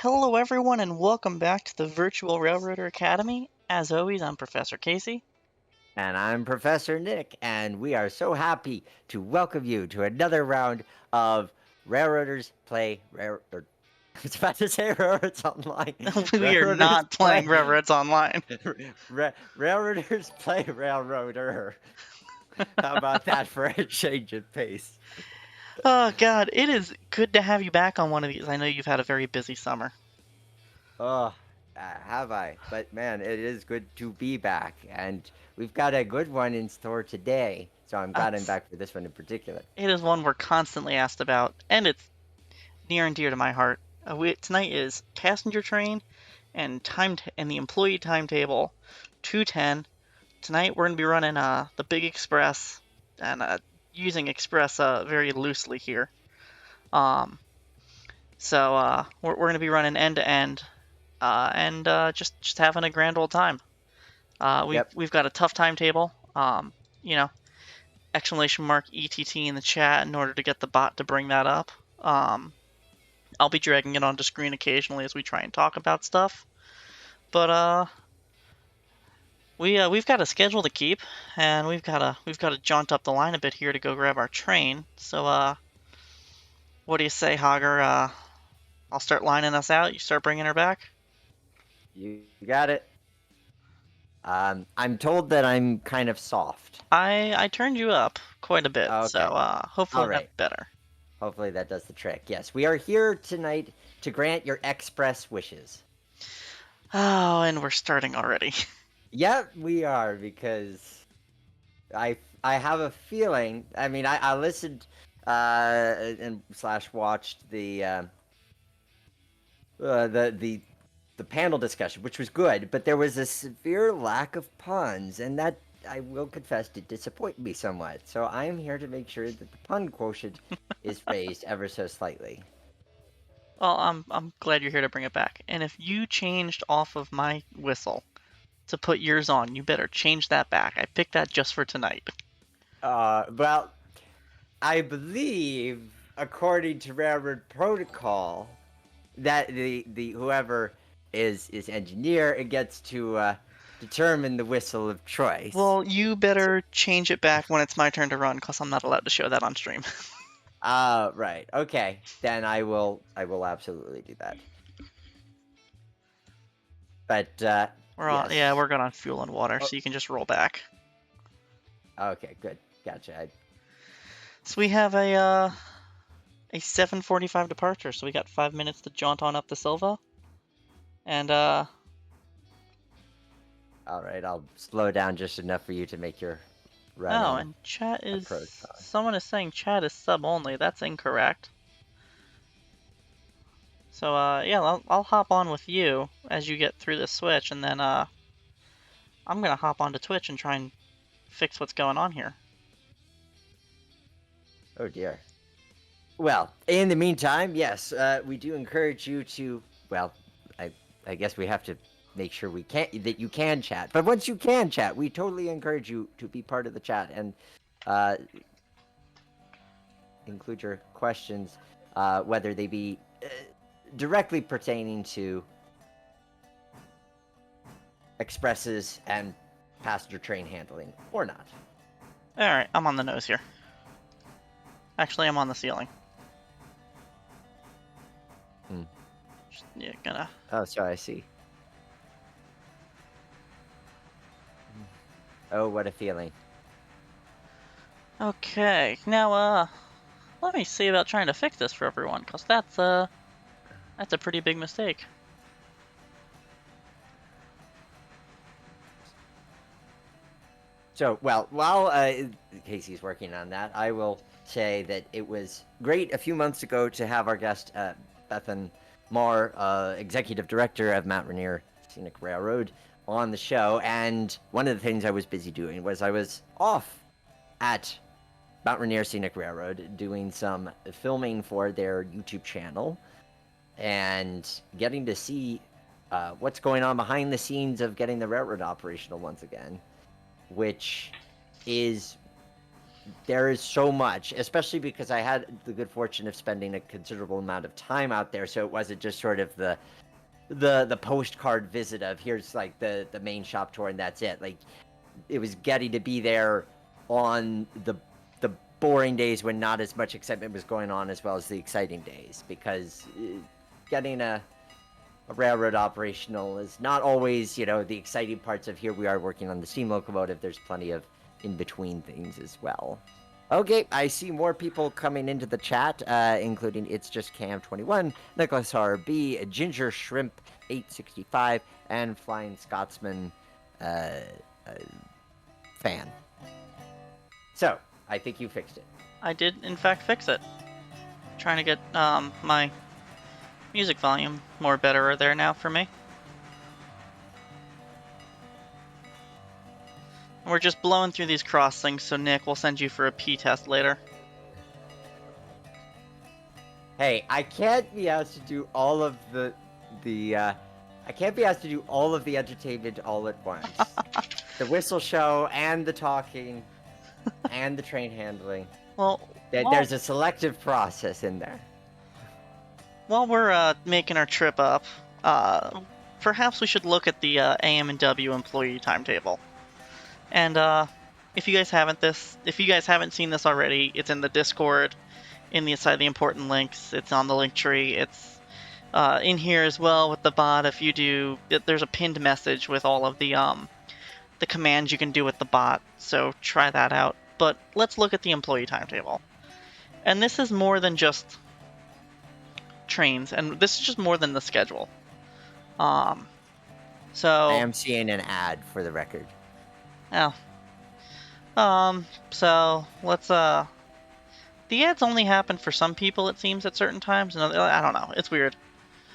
Hello, everyone, and welcome back to the Virtual Railroader Academy. As always, I'm Professor Casey. And I'm Professor Nick, and we are so happy to welcome you to another round of Railroaders Play Rail. I was about to say Railroads Online. We are Railroaders not playing Play Railroads Online. Railroaders Play Railroader. How about that for a change of pace? Oh, God, it is good to have you back on one of these. I know you've had a very busy summer. Oh, have I? But man, it is good to be back, and we've got a good one in store today. So I'm glad I'm It's, back for this one in particular. it is one we're constantly asked about, and it's near and dear to my heart. Tonight is passenger train and and the employee timetable 210. Tonight we're going to be running the Big Express and using Express very loosely here. Um, So we're going to be running end to end, and just having a grand old time. We've Yep. we've got a tough timetable. You know, exclamation mark ETT in the chat in order to get the bot to bring that up. I'll be dragging it onto screen occasionally as we try and talk about stuff. But we've got a schedule to keep, and we've got to jaunt up the line a bit here to go grab our train. So what do you say, Hager? I'll start lining us out. You start bringing her back. You got it. I'm told that I'm kind of soft. I turned you up quite a bit, so Okay. hopefully All that's right. better. Hopefully that does the trick. Yes, we are here tonight to grant your express wishes. Oh, and we're starting already. Yep, we are because I have a feeling. I mean, I listened and slash watched the panel discussion, which was good, but there was a severe lack of puns, and that I will confess did disappoint me somewhat. So I am here to make sure that the pun quotient is raised ever so slightly. Well, I'm glad you're here to bring it back. And if you changed off of my whistle to put yours on, you better change that back. I picked that just for tonight. Well, I believe, according to railroad protocol, that the whoever is engineer it gets to determine the whistle of choice. Well, you better change it back when it's my turn to run, because I'm not allowed to show that on stream. Right. Okay. Then I will absolutely do that. But Yeah, yes. we're good on fuel and water, Oh, so you can just roll back. okay, good. Gotcha. So we have a 7:45 departure, so we got 5 minutes to jaunt on up to Silva. And All right, I'll slow down just enough for you to make your run oh, and and chat is approach on. someone is saying chat is sub only. That's incorrect. So yeah, I'll hop on with you as you get through the switch, and then I'm gonna hop onto Twitch and try and fix what's going on here. Oh dear. Well, in the meantime, yes, we do encourage you to. Well, I I guess we have to make sure we can that you can chat. But once you can chat, we totally encourage you to be part of the chat and uh, include your questions, whether they be directly pertaining to expresses and passenger train handling or not. All right, I'm on the nose here. Actually, I'm on the ceiling. Hmm. Just, yeah, gonna. Oh, sorry, I see. Oh, what a feeling. Okay, now let me see about trying to fix this for everyone, cause that's a pretty big mistake. So, well, while Casey's working on that, I will say that it was great a few months ago to have our guest, Bethan Marr, executive director of Mount Rainier Scenic Railroad, on the show. And one of the things I was busy doing was I was off at Mount Rainier Scenic Railroad doing some filming for their YouTube channel and getting to see what's going on behind the scenes of getting the railroad operational once again, which is there is so much, especially because I had the good fortune of spending a considerable amount of time out there, so it wasn't just sort of the postcard visit of here's like the main shop tour and that's it. Like it was getting to be there on the boring days when not as much excitement was going on, as well as the exciting days, because getting a railroad operational is not always, the exciting parts of here we are working on the steam locomotive. There's plenty of in between things as well. Okay, I see more people coming into the chat, including It's Just Cam 21, Nicholas RB, Ginger Shrimp 865, and Flying Scotsman uh, uh, fan. So, I think you fixed it. I did, in fact, fix it. Trying to get my music volume more better there now for me. We're just blowing through these crossings, so Nick, we'll send you for a P test later. Hey, I can't be asked to do all of I can't be asked to do all of the entertainment all at once. The whistle show and the talking and the train handling. Well, There's a selective process in there. while we're making our trip up, perhaps we should look at the AM and W employee timetable. And if you guys haven't seen this already, it's in the Discord, inside the important links. It's on the link tree. It's in here as well with the bot. If you do, there's a pinned message with all of the commands you can do with the bot. So try that out. But let's look at the employee timetable. And this is more than just trains, and this is just more than the schedule. So I am seeing an ad for the record. Oh. So let's the ads only happen for some people, it seems, at certain times, and I don't know. It's weird.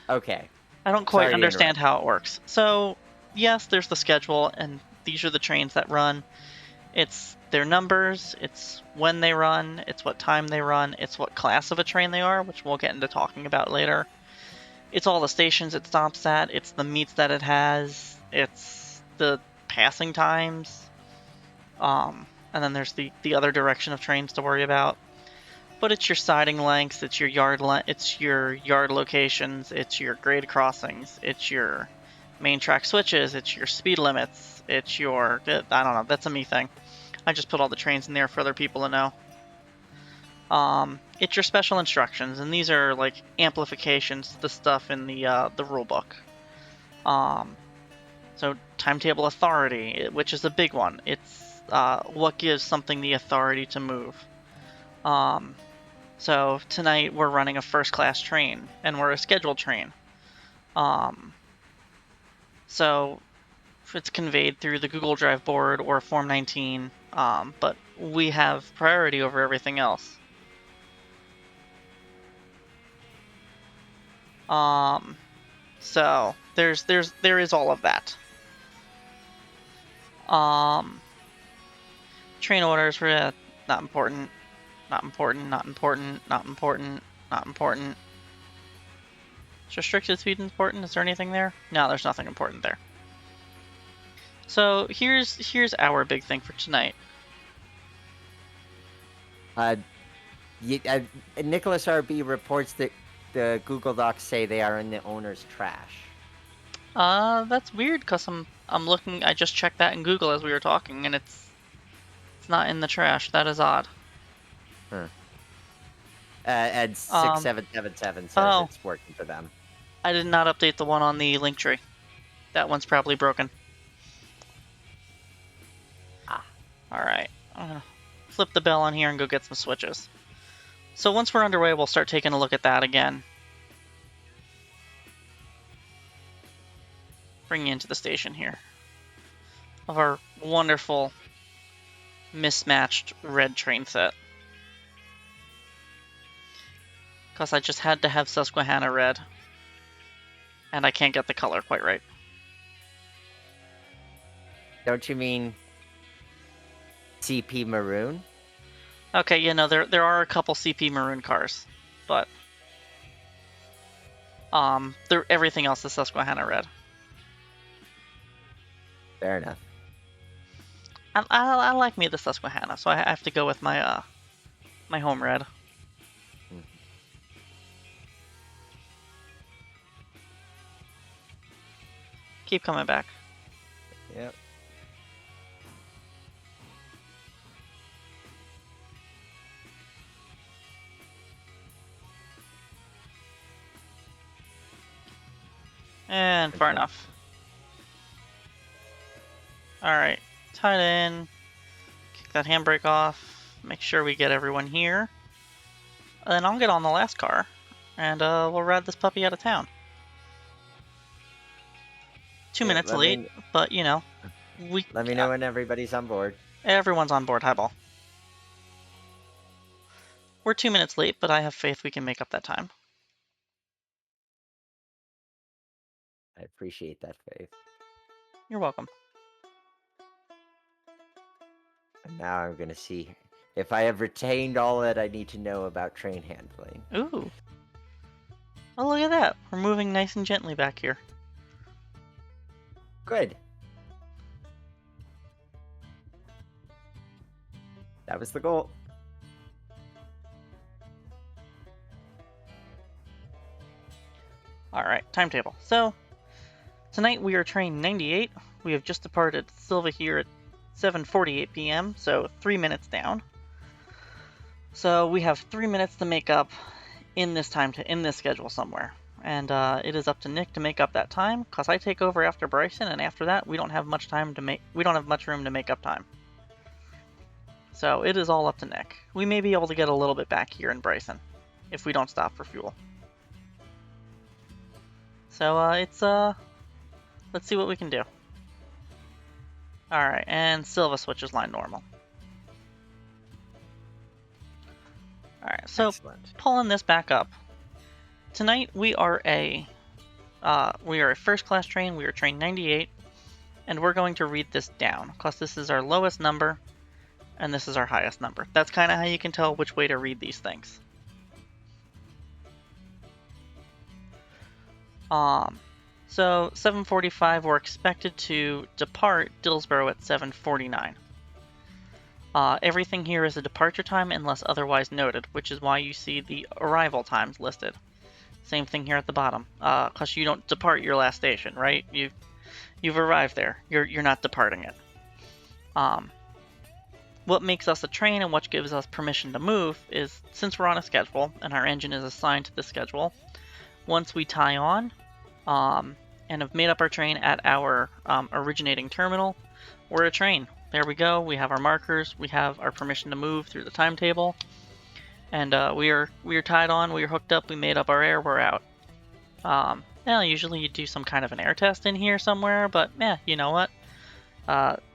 Okay. I don't quite understand how it works. So, yes, there's the schedule, and these are the trains that run. It's their numbers, it's when they run, it's what time they run, it's what class of a train they are, which we'll get into talking about later. It's all the stations it stops at, it's the meets that it has, it's the passing times, and then there's the other direction of trains to worry about. But it's your siding lengths, it's your yard locations, it's your grade crossings, it's your main track switches, it's your speed limits, it's your I don't know, that's a me thing. I just put all the trains in there for other people to know. It's your special instructions, and these are like amplifications to the stuff in the rulebook. So timetable authority, which is a big one. It's what gives something the authority to move. So tonight we're running a first class train, and we're a scheduled train. So it's conveyed through the Google Drive board or Form 19, but we have priority over everything else. So there is all of that. Train orders for not important, not important, not important, not important, not important. Is restricted speed important? Is there anything there? No, there's nothing important there. So here's our big thing for tonight. Nicholas RB reports that the Google Docs say they are in the owner's trash. That's weird because I'm looking. I just checked that in Google as we were talking, and it's not in the trash. That is odd. And 6777 says it's working for them. I did not update the one on the link tree. That one's probably broken. Alright. I'm gonna flip the bell on here and go get some switches. So once we're underway, we'll start taking a look at that again. Bring you into the station here of our wonderful mismatched red train set. Because I just had to have Susquehanna red. And I can't get the color quite right. Don't you mean CP maroon? Okay, you know, there are a couple CP maroon cars, but everything else is Susquehanna red. Fair enough. I like me the Susquehanna, so I have to go with my my home red. Mhm. Keep coming back. Yep. And far Okay. enough. Alright, tied in. Kick that handbrake off. Make sure we get everyone here. And then I'll get on the last car, and we'll ride this puppy out of town. 2 minutes Let late, me but you know, we know when everybody's on board. everyone's on board. Highball. We're 2 minutes late, but I have faith we can make up that time. I appreciate that faith. You're welcome. And now I'm gonna see if I have retained all that I need to know about train handling. Ooh. Oh, look at that. We're moving nice and gently back here. Good. That was the goal. Alright, timetable. So, tonight we are train 98. We have just departed Silva here at 7:48 p.m., so 3 minutes down. So we have 3 minutes to make up in this schedule somewhere. And it is up to Nick to make up that time, cause I take over after Bryson, and after that we don't have much room to make up time. So it is all up to Nick. We may be able to get a little bit back here in Bryson, if we don't stop for fuel. So let's see what we can do. Alright, and Silva switches line normal. Alright, so Excellent. pulling this back up. Tonight we are a first class train, we are train 98, and we're going to read this down, because this is our lowest number, and this is our highest number. That's kind of how you can tell which way to read these things. So 7:45, we're expected to depart Dillsborough at 7:49. Everything here is a departure time unless otherwise noted, which is why you see the arrival times listed. Same thing here at the bottom, because you don't depart your last station, right? You've arrived there. You're not departing it. What makes us a train and what gives us permission to move is, since we're on a schedule and our engine is assigned to the schedule, once we tie on and have made up our train at our originating terminal, we're a train. There we go. We have our markers. We have our permission to move through the timetable, and we are tied on. We are hooked up. We made up our air. We're out. Usually you do some kind of an air test in here somewhere, but you know what?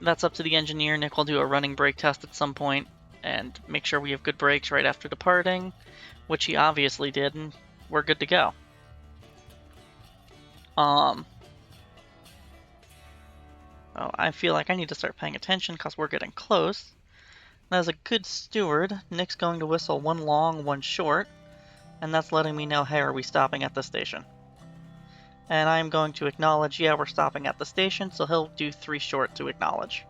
That's up to the engineer. Nick will do a running brake test at some point and make sure we have good brakes right after departing, which he obviously did, and we're good to go. Oh, I feel like I need to start paying attention because we're getting close. As a good steward, Nick's going to whistle one long, one short, and that's letting me know, hey, are we stopping at the station? And I'm going to acknowledge, yeah, we're stopping at the station, so he'll do 3 short to acknowledge.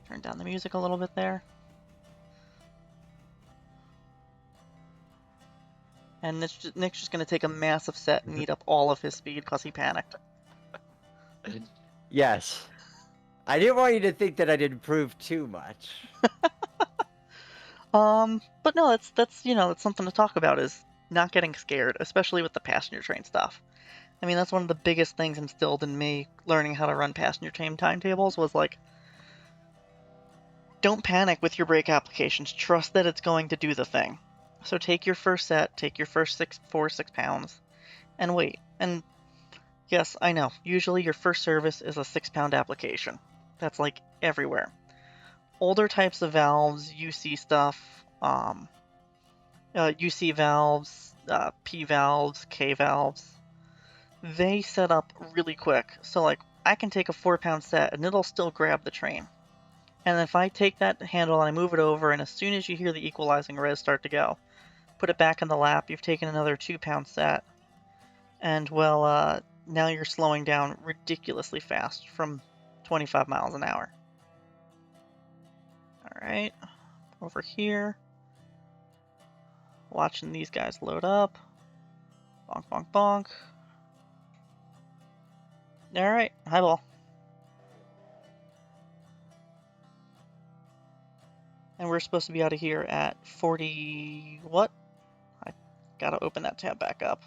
Turn down the music a little bit there. And Nick's just going to take a massive set and eat up all of his speed because he panicked. Yes. I didn't want you to think that I'd improve too much. But no, that's something to talk about, is not getting scared, especially with the passenger train stuff. I mean, that's one of the biggest things instilled in me learning how to run passenger train timetables was like, don't panic with your brake applications. Trust that it's going to do the thing. So take your first set, take your first 6 pounds, and wait. And yes, I know, usually your first service is a 6-pound application. That's like everywhere. Older types of valves, UC stuff, UC valves, P valves, K valves, they set up really quick. So like, I can take a 4-pound set and it'll still grab the train. And if I take that handle and I move it over, and as soon as you hear the equalizing res start to go, put it back in the lap, you've taken another 2-pound set, And well, now you're slowing down ridiculously fast from 25 miles an hour. All right, over here, watching these guys load up. Bonk, bonk, bonk. All right, highball. And we're supposed to be out of here at 40. What? I gotta open that tab back up.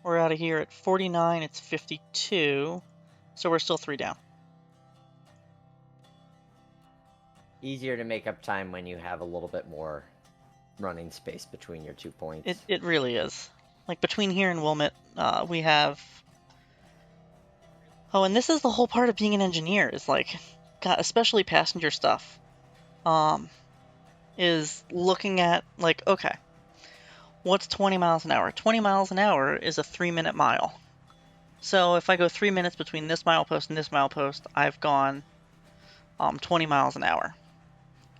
We're out of here at 49. It's 52. So we're still 3 down. Easier to make up time when you have a little bit more running space between your 2 points. It really is. Like between here and Wilmot, we have. Oh, and this is the whole part of being an engineer. Is like, God, especially passenger stuff. Is looking at like, okay, what's 20 miles an hour? 20 miles an hour is a 3-minute mile. So if I go 3 minutes between this milepost and this milepost, I've gone 20 miles an hour.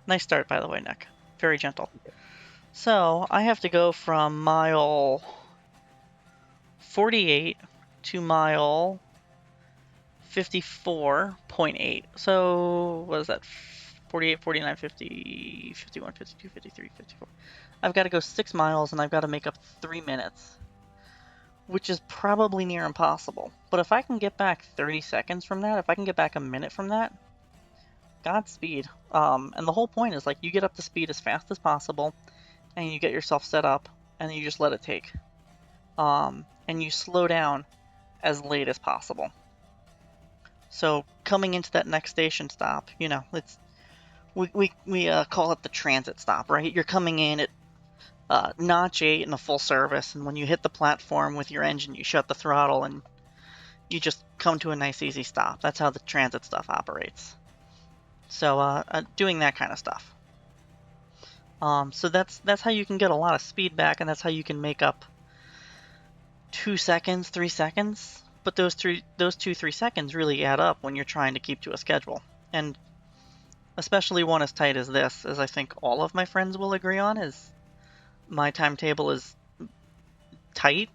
Nice start, by the way, Nick. Very gentle. So I have to go from mile 48 to mile 54.8. So what is that? 48, 49, 50, 51, 52, 53, 54. I've got to go 6 miles and I've got to make up 3 minutes, which is probably near impossible. But if I can get back 30 seconds from that, if I can get back a minute from that, Godspeed. And the whole point is like you get up to speed as fast as possible, and you get yourself set up, and you just let it take. And you slow down as late as possible. So coming into that next station stop, you know, it's we call it the transit stop, right? You're coming in at notch 8 in a full service, and when you hit the platform with your engine, you shut the throttle and you just come to a nice easy stop. That's how the transit stuff operates. So doing that kind of stuff. So that's how you can get a lot of speed back, and that's how you can make up 2 seconds, 3 seconds. But those 2-3 seconds really add up when you're trying to keep to a schedule. And especially one as tight as this, as I think all of my friends will agree on, is my timetable is tight,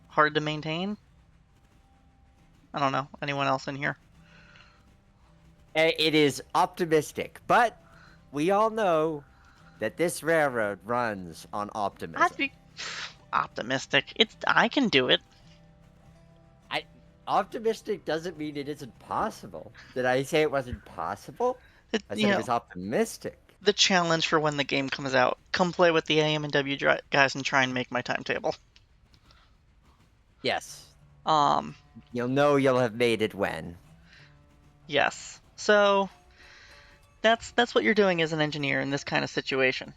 hard to maintain. I don't know. Anyone else in here? It is optimistic, but we all know that this railroad runs on optimism. I'd be optimistic. I can do it. Optimistic doesn't mean it isn't possible. Did I say it wasn't possible? I said it was optimistic. The challenge for when the game comes out: come play with the AM and W guys and try and make my timetable. Yes. Um. You'll know you'll have made it when. Yes. So that's what you're doing as an engineer in this kind of situation.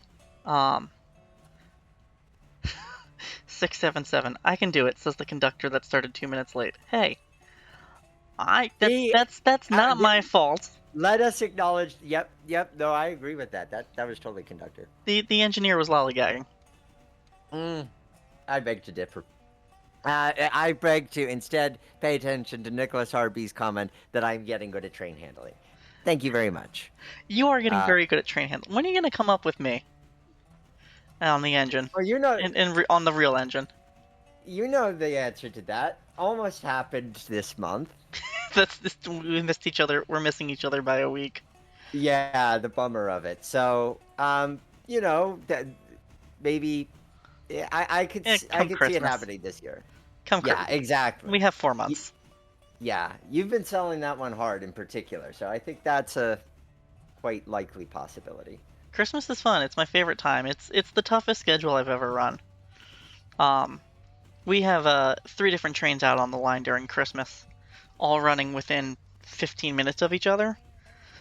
677. I can do it, says the conductor that started 2 minutes late. Hey, that's not my fault. Let us acknowledge. Yep. No, I agree with that. That was totally conductor. The engineer was lollygagging. I beg to differ. I beg to instead pay attention to Nicholas Harby's comment that I'm getting good at train handling. Thank you very much. You are getting very good at train handling. When are you going to come up with me on the engine? Well, you're not on the real engine. You know the answer to that. Almost happened this month. We missed each other. We're missing each other by a week. Yeah, the bummer of it. So, you know, that maybe I could see it happening this year. Yeah, exactly. We have 4 months. Yeah, you've been selling that one hard in particular, so I think that's a quite likely possibility. Christmas is fun. It's my favorite time. It's the toughest schedule I've ever run. We have 3 different trains out on the line during Christmas, all running within 15 minutes of each other.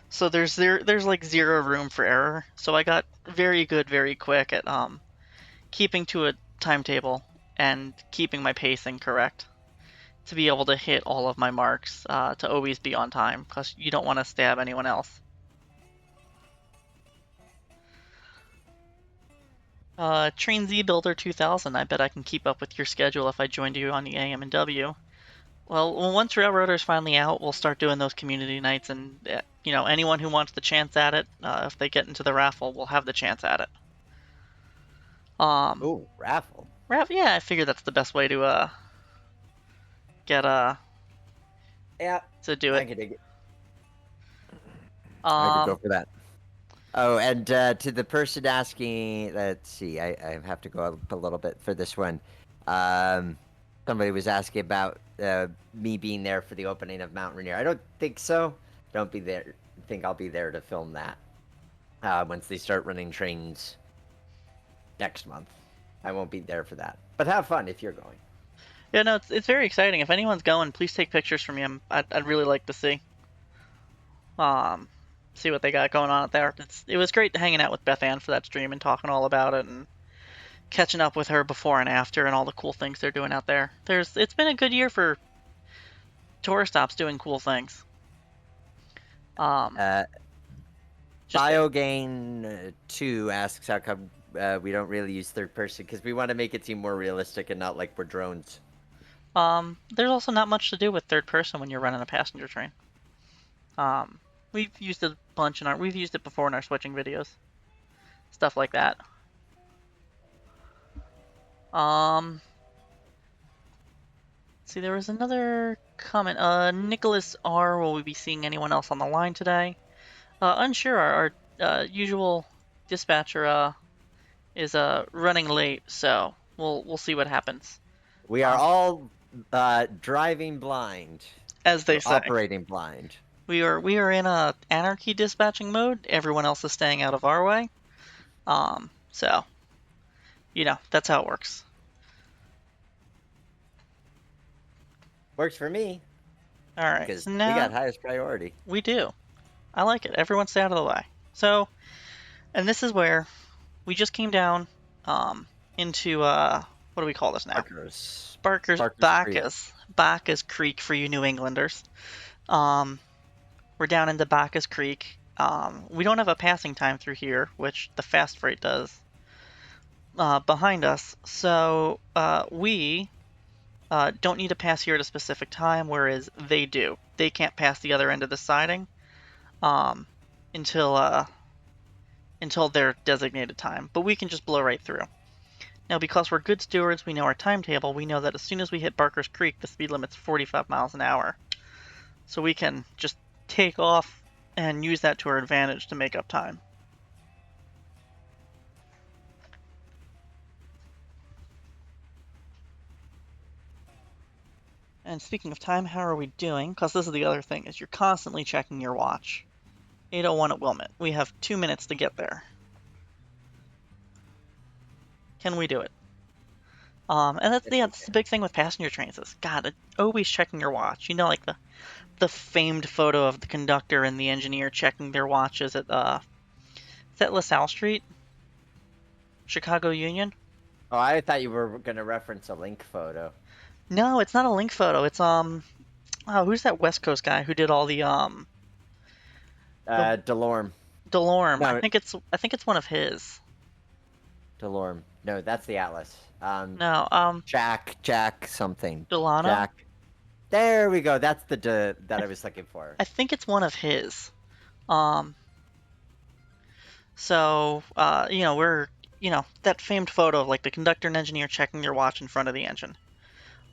So there's like zero room for error. So I got very good very quick at keeping to a timetable and keeping my pacing correct to be able to hit all of my marks, to always be on time, because you don't want to stab anyone else. Train Z Builder 2000, I bet I can keep up with your schedule if I joined you on the AM and W. Well, once Railroader's finally out, we'll start doing those community nights, and you know, anyone who wants the chance at it, if they get into the raffle, will have the chance at it. Um, Oh, raffle. yeah, I figured that's the best way to get Yeah, to do I it. could dig it. I could go Um, for that. Oh, and to the person asking, let's see, I have to go up a little bit for this one. Um, Somebody was asking about me being there for the opening of Mount Rainier. I don't think so. Don't be there. Think I'll be there to film that once they start running trains next month. I won't be there for that, but have fun if you're going. yeah, no, it's very exciting. If anyone's going, please take pictures for me. I'd really like to um see what they got going on out there. It was great hanging out with Beth Ann for that stream and talking all about it and catching up with her before and after and all the cool things they're doing out there. It's been a good year for tourist stops doing cool things. Um, Uh, just Biogain 2 asks how come we don't really use third person because we want to make it seem more realistic and not like we're drones. there's also not much to do with third person when you're running a passenger train. Um, we've used it a bunch we've used it before in our switching videos, stuff like that. Um, see, there was another comment. Nicholas R. Will we be seeing anyone else on the line today? Unsure. Our usual dispatcher is running late, so we'll see what happens. We are Um, all driving blind as they or say, operating blind. we are in a anarchy dispatching mode. Everyone else is staying out of our way. So that's how it works. Works for me All right, because so we got now highest priority. we do. I like it. Everyone stay out of the way. So, and this is where we just came down um, into what do we call this now? Barkers. Barker's Barkers Creek. Bacchus Creek for you New Englanders. Um, we're down into Bacchus Creek. We don't have a passing time through here, which the fast freight does behind us. So we don't need to pass here at a specific time, whereas they do. They can't pass the other end of the siding um, until their designated time, but we can just blow right through. Now, because we're good stewards, we know our timetable. We know that as soon as we hit Barker's Creek, the speed limit's 45 miles an hour. So we can just take off and use that to our advantage to make up time. And speaking of time, how are we doing? Because this is the other thing, is you're constantly checking your watch. 8:01 at Wilmot. We have 2 minutes to get there. Can we do it? And Yes, we that's the can. big thing with passenger trains is, God, always checking your watch. Like the famed photo of the conductor and the engineer checking their watches at is that LaSalle Street, Chicago Union? Oh, I thought you were going to reference a link photo. No, it's not a link photo. It's who's that West Coast guy who did all the Delorme. Delorme? No, I think it's one of his. Delorme. No, that's the Atlas. No, Jack something. Delano. Jack. There we go. That's the that I, I was looking for. I think it's one of his. Um, so we're that famed photo of like the conductor and engineer checking their watch in front of the engine.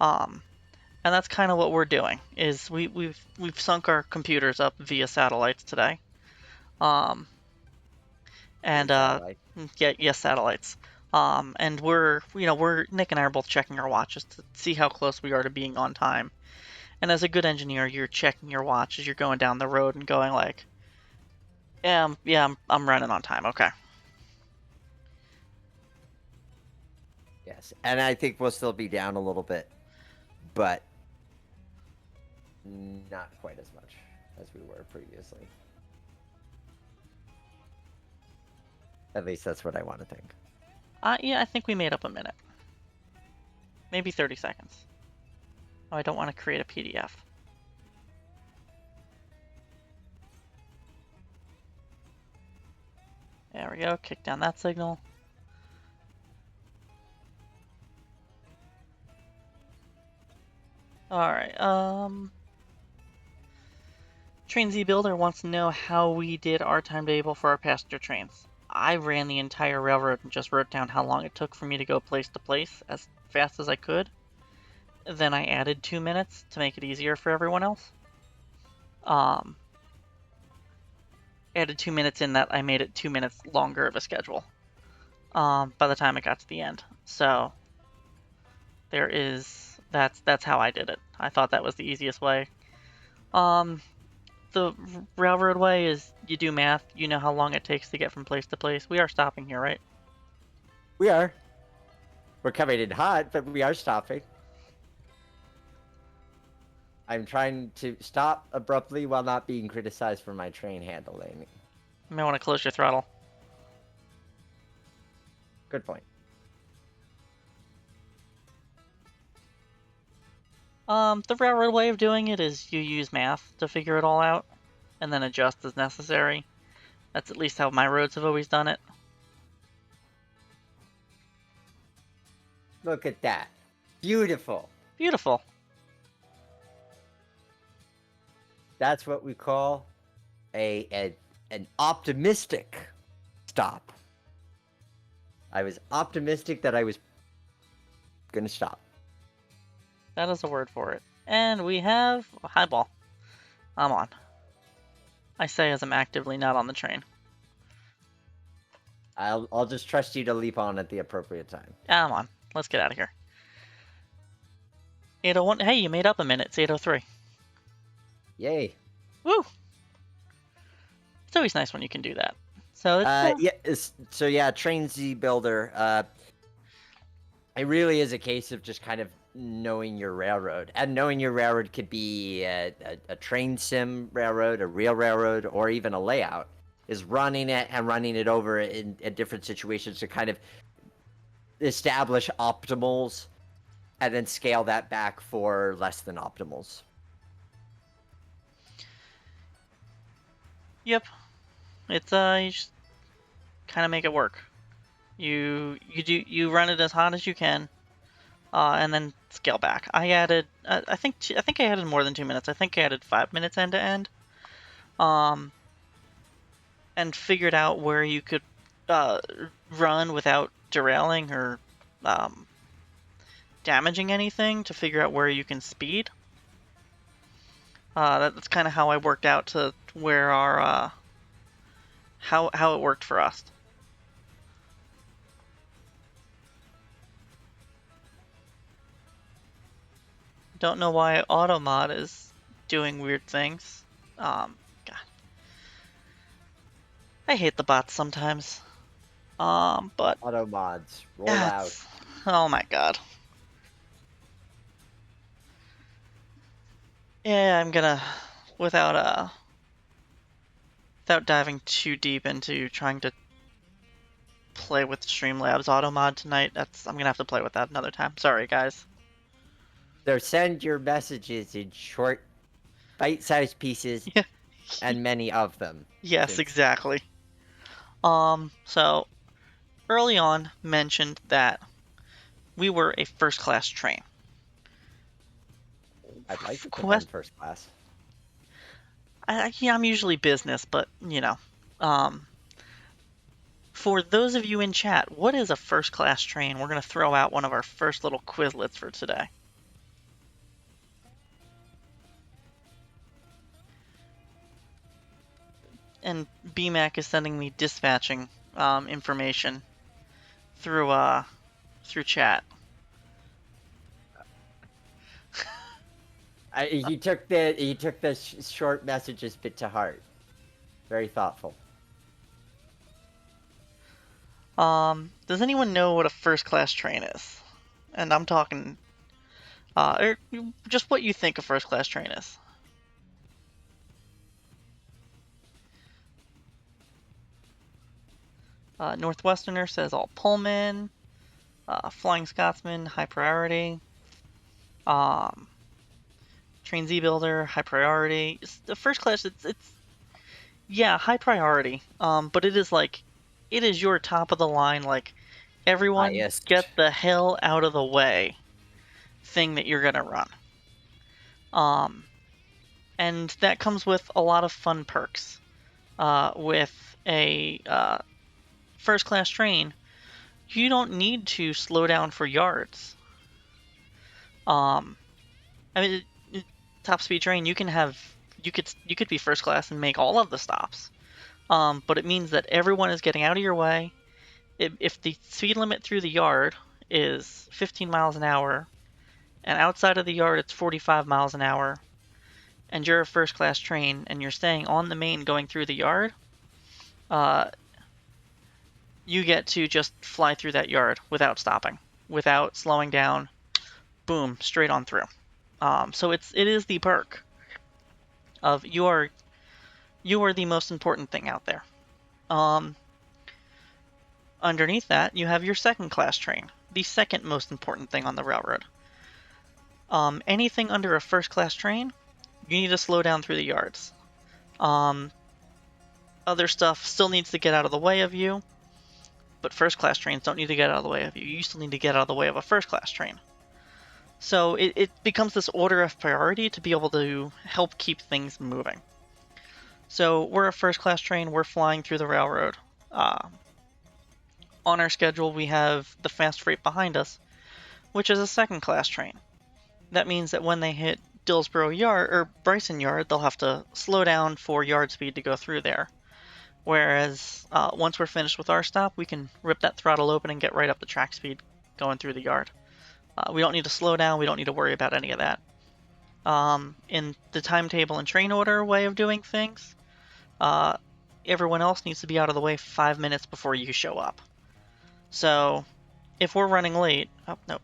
Um, and that's kind of what we're doing. Is we've sunk our computers up via satellites today. Um, Hey, and satellite. yeah, yes, satellites. And we're Nick and I are both checking our watches to see how close we are to being on time. And as a good engineer, you're checking your watch as you're going down the road and going like, I'm running on time. Okay. Yes, and I think we'll still be down a little bit, but not quite as much as we were previously. At least that's what I want to think. Yeah, I think we made up a minute, maybe 30 seconds. Oh, I don't want to create a PDF. There we go. Kick down that signal. All right. Train Z Builder wants to know how we did our timetable for our passenger trains. I ran the entire railroad and just wrote down how long it took for me to go place to place as fast as I could. Then I added 2 minutes to make it easier for everyone else. Um, Added 2 minutes in that I made it 2 minutes longer of a schedule. By the time it got to the end, so that's how I did it. I thought that was the easiest way. Um, the railroad way is you do math. You know how long it takes to get from place to place. We are stopping here, right? We are. We're coming in hot, but we are stopping. I'm trying to stop abruptly while not being criticized for my train handling. You may want to close your throttle. Good point. The railroad way of doing it is you use math to figure it all out, and then adjust as necessary. That's at least how my roads have always done it. Look at that. Beautiful. Beautiful. That's what we call an optimistic stop. I was optimistic that I was gonna stop. That is a word for it. And we have a highball. I'm on. I say as I'm actively not on the train. I'll just trust you to leap on at the appropriate time. Yeah, I'm on. Let's get out of here. 8:01. Hey, you made up a minute. It's 8:03. Yay. Woo! It's always nice when you can do that. So yeah, Train Z Builder. It really is a case of just kind of knowing your railroad, and knowing your railroad could be a train sim railroad, a real railroad, or even a layout. Is running it and running it over in different situations to kind of establish optimals, and then scale that back for less than optimals. Yep. It's you just kind of make it work. You run it as hot as you can, and then scale back. I added I think I added more than 2 minutes. I think I added 5 minutes end to end. And figured out where you could run without derailing or damaging anything to figure out where you can speed. That's kind of how I worked out to where our how it worked for us. Don't know why Automod is doing weird things. God, I hate the bots sometimes. But Auto mods roll out. Oh my god. Yeah, I'm gonna without diving too deep into trying to play with Streamlabs Automod tonight. I'm gonna have to play with that another time. Sorry, guys. So send your messages in short, bite-sized pieces, Yeah. and many of them. Yes, exactly. So early on mentioned that we were a first-class train. I'd like to put them first class. I'm usually business, but for those of you in chat, what is a first-class train? We're gonna throw out one of our first little Quizlets for today. And BMAC is sending me dispatching information through chat. He took the short messages bit to heart. Very thoughtful. Does anyone know what a first-class train is? And I'm talking, or just what you think a first-class train is. Northwesterner says all Pullman. Flying Scotsman, high priority. Train Z Builder, high priority. The first class, it's yeah, high priority. But it is your top of the line, like everyone Highest. get the hell out of the way thing that you're gonna run. And that comes with a lot of fun perks. With a first class train, you don't need to slow down for yards. Um, I mean, top speed train, you could be first class and make all of the stops. But it means that everyone is getting out of your way. If the speed limit through the yard is 15 miles an hour, and outside of the yard it's 45 miles an hour, and you're a first class train and you're staying on the main going through the yard, uh, you get to just fly through that yard without stopping, without slowing down. Boom, straight on through. So it is the perk of you are the most important thing out there. Um, Underneath that, you have your second class train, the second most important thing on the railroad. Anything under a first class train, you need to slow down through the yards. Um, Other stuff still needs to get out of the way of you, but first class trains don't need to get out of the way of you. You still need to get out of the way of a first class train. So it becomes this order of priority to be able to help keep things moving. So we're a first class train, we're flying through the railroad. On our schedule, we have the fast freight behind us, which is a second class train. That means that when they hit Dillsboro Yard or Bryson Yard, they'll have to slow down for yard speed to go through there. Whereas once we're finished with our stop, we can rip that throttle open and get right up to track speed going through the yard. We don't need to slow down. We don't need to worry about any of that. In the timetable and train order way of doing things, everyone else needs to be out of the way 5 minutes before you show up. So if we're running late, oh no,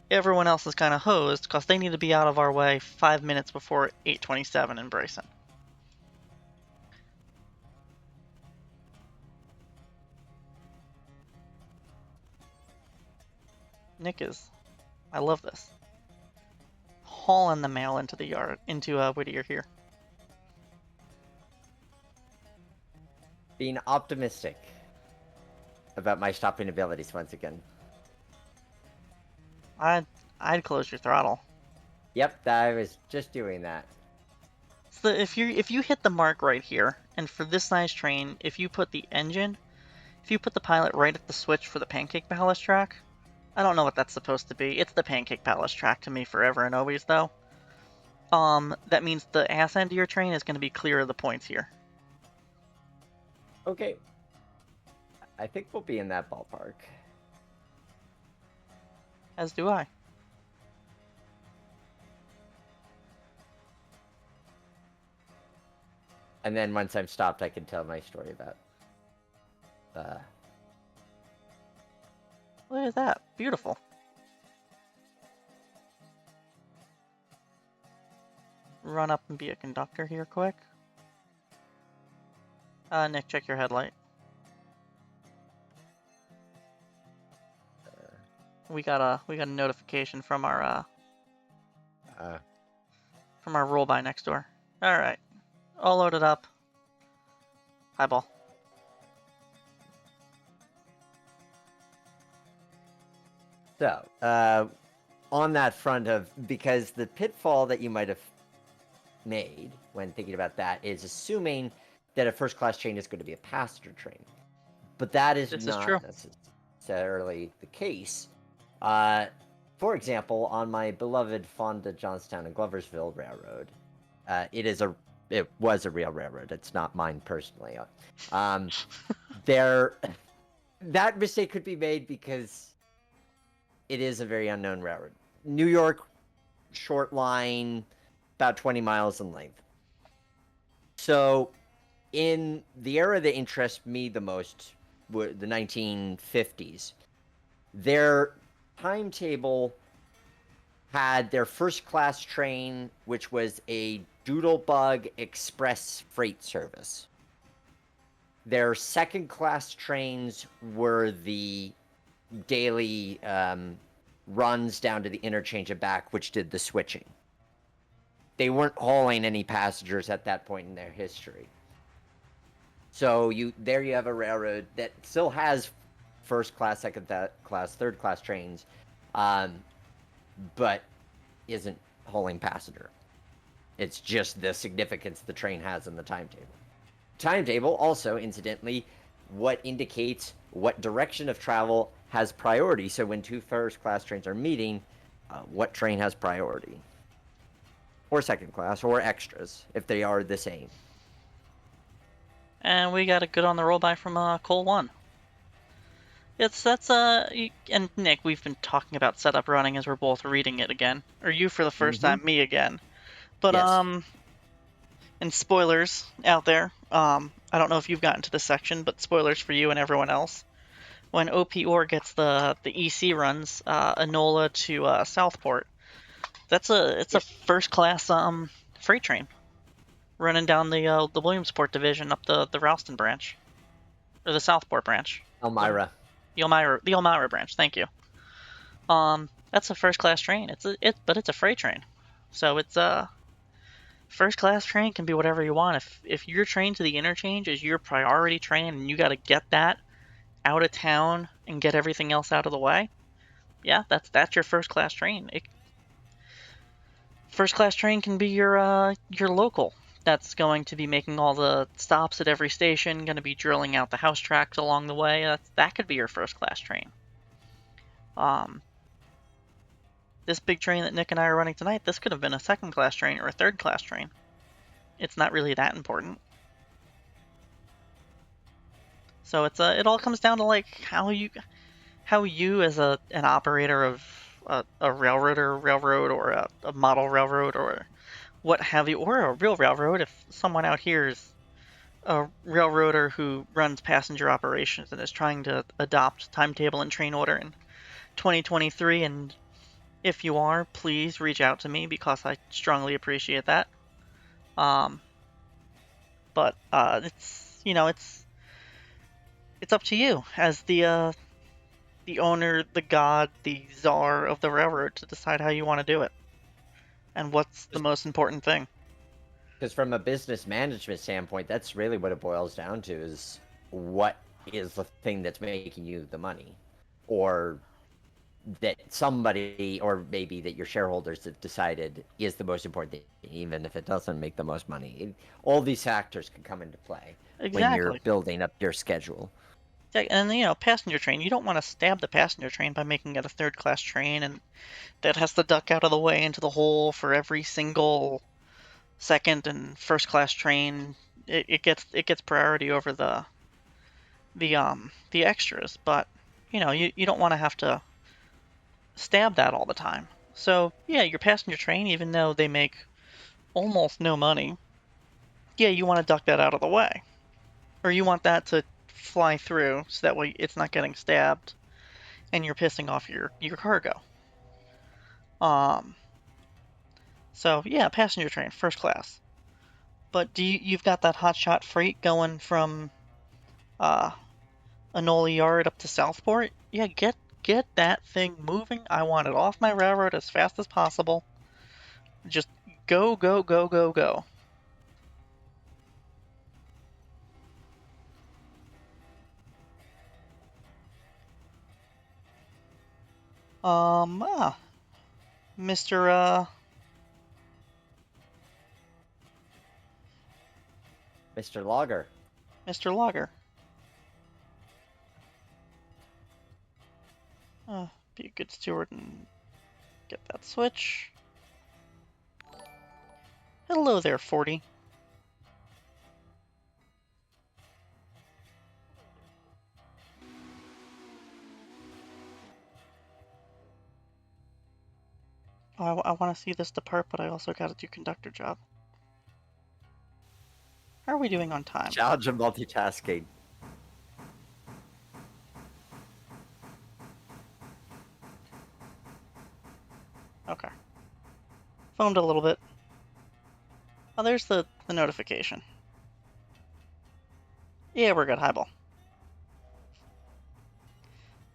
everyone else is kind of hosed because they need to be out of our way 5 minutes before 8:27 in Bryson. Nick is, I love this, hauling the mail into the yard, into Whittier here. Being optimistic about my stopping abilities once again. I'd close your throttle. Yep, I was just doing that. So if you hit the mark right here, and for this size train, if you put the pilot right at the switch for the pancake ballast track, I don't know what that's supposed to be. It's the pancake ballast track to me forever and always though. That means the ass end of your train is going to be clear of the points here. Okay. I think we'll be in that ballpark. As do I. And then once I'm stopped, I can tell my story about. Look at that. Beautiful. Run up and be a conductor here quick. Nick, check your headlight. We got a notification from our roll by next door. All right, all loaded up. Highball. So, on that front of, because the pitfall that you might have made when thinking about that is assuming that a first class train is going to be a passenger train. But that is This is not true. necessarily the case. For example, on my beloved Fonda, Johnstown, and Gloversville Railroad, it was a real railroad. It's not mine personally. That mistake could be made because it is a very unknown railroad. New York, short line, about 20 miles in length. So, in the era that interests me the most, the 1950s, their timetable had their first class train, which was a Doodlebug Express freight service. Their second class trains were the daily runs down to the interchange and back, which did the switching. They weren't hauling any passengers at that point in their history. So there you have a railroad that still has first class, second class, third class trains, but isn't hauling passenger. It's just the significance the train has in the timetable. Timetable also, incidentally, what indicates what direction of travel has priority. So when two first class trains are meeting, what train has priority? Or second class, or extras, if they are the same. And we got a good on the roll by from Cole 1. And Nick, we've been talking about setup running as we're both reading it again. Or you for the first Mm-hmm. time, me again. But, Yes. and spoilers out there. I don't know if you've gotten to this section, but spoilers for you and everyone else. When OP Or gets the EC runs, Enola to Southport, it's a Yep. first class freight train running down the Williamsport division up the Ralston branch or the Southport branch, the Elmira. Elmira branch. Thank you. That's a first class train. But it's a freight train, so it's a first class train can be whatever you want. If your train to the interchange is your priority train and you got to get that out of town and get everything else out of the way, yeah, that's your first class train. First class train can be your local. That's going to be making all the stops at every station, going to be drilling out the house tracks along the way. That could be your first class train. Um, this big train that Nick and I are running tonight, this could have been a second class train or a third class train. It's not really that important. So it all comes down to like how you as an operator of a railroad or a model railroad or what have you, or a real railroad. If someone out here is a railroader who runs passenger operations and is trying to adopt timetable and train order in 2023, and if you are, please reach out to me because I strongly appreciate that. Um, but it's up to you as the owner, the god, the czar of the railroad to decide how you want to do it and what's the most important thing. Because from a business management standpoint, that's really what it boils down to: is what is the thing that's making you the money, or that somebody, or maybe that your shareholders have decided is the most important thing, even if it doesn't make the most money. All these factors can come into play when you're Exactly. building up your schedule. Yeah, and passenger train. You don't want to stab the passenger train by making it a third class train, and that has to duck out of the way into the hole for every single second and first class train. It gets priority over the extras, but you don't want to have to stab that all the time. So yeah, your passenger train, even though they make almost no money, yeah, you want to duck that out of the way, or you want that to fly through so that way it's not getting stabbed and you're pissing off your cargo. Um, so yeah, passenger train, first class. But you've got that hotshot freight going from uh Enola Yard up to Southport? Yeah, get that thing moving. I want it off my railroad as fast as possible. Just go, go, go, go, go. Ah, Mr. Mr. Logger. Mr. Logger. Be a good steward and get that switch. Hello there, 40. Oh, I want to see this depart, but I also got to do conductor job. How are we doing on time? Challenge of multitasking. Okay. Phoned a little bit. Oh, there's the notification. Yeah, we're good. Highball.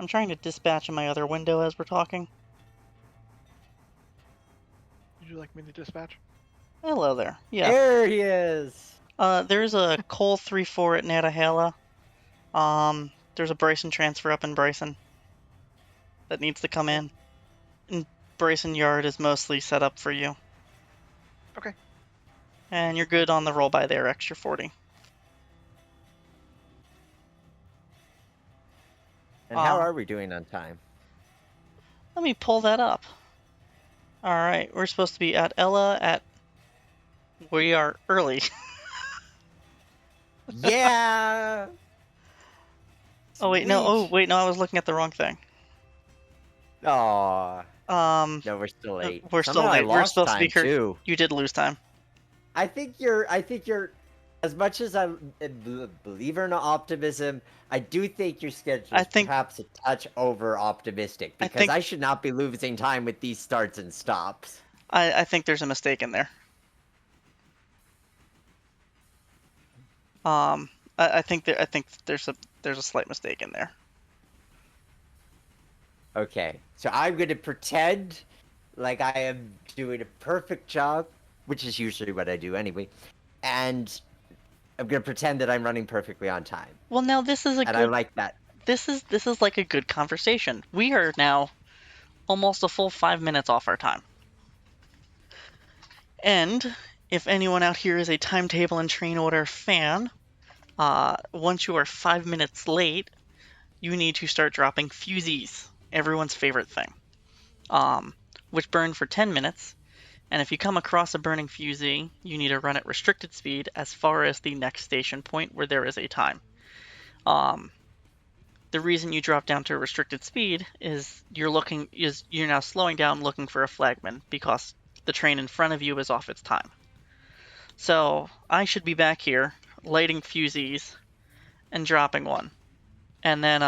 I'm trying to dispatch in my other window as we're talking. Would you like me to dispatch? Hello there. Yeah. There he is. There's a Cole 3-4 at Natahala. There's a Bryson transfer up in Bryson that needs to come in. And Bryson Yard is mostly set up for you. Okay. And you're good on the roll by there, extra 40. And how are we doing on time? Let me pull that up. All right, we're supposed to be at Ella at. We are early. Yeah. Oh wait, no. Oh Sweet. wait, no. I was looking at the wrong thing. Aw. Um, No, we're still late. we're still Somehow I late. We're lost supposed to be time here. too. You did lose time. I think you're as much as I'm a believer in optimism, I do think your schedule I is think. perhaps a touch over optimistic I because think. I should not be losing time with these starts and stops. I think there's a mistake in there. Um, I think there. I think there's a slight mistake in there. Okay, so I'm going to pretend like I am doing a perfect job, which is usually what I do anyway, and I'm going to pretend that I'm running perfectly on time. Well, now this is a And I good. like that. This is like a good conversation. We are now almost a full 5 minutes off our time. And if anyone out here is a timetable and train order fan, once you are 5 minutes late, you need to start dropping fusees, everyone's favorite thing, which burn for 10 minutes. And if you come across a burning fusee, you need to run at restricted speed as far as the next station point where there is a time. The reason you drop down to restricted speed is you're now slowing down looking for a flagman because the train in front of you is off its time. So I should be back here lighting fusees and dropping one. And then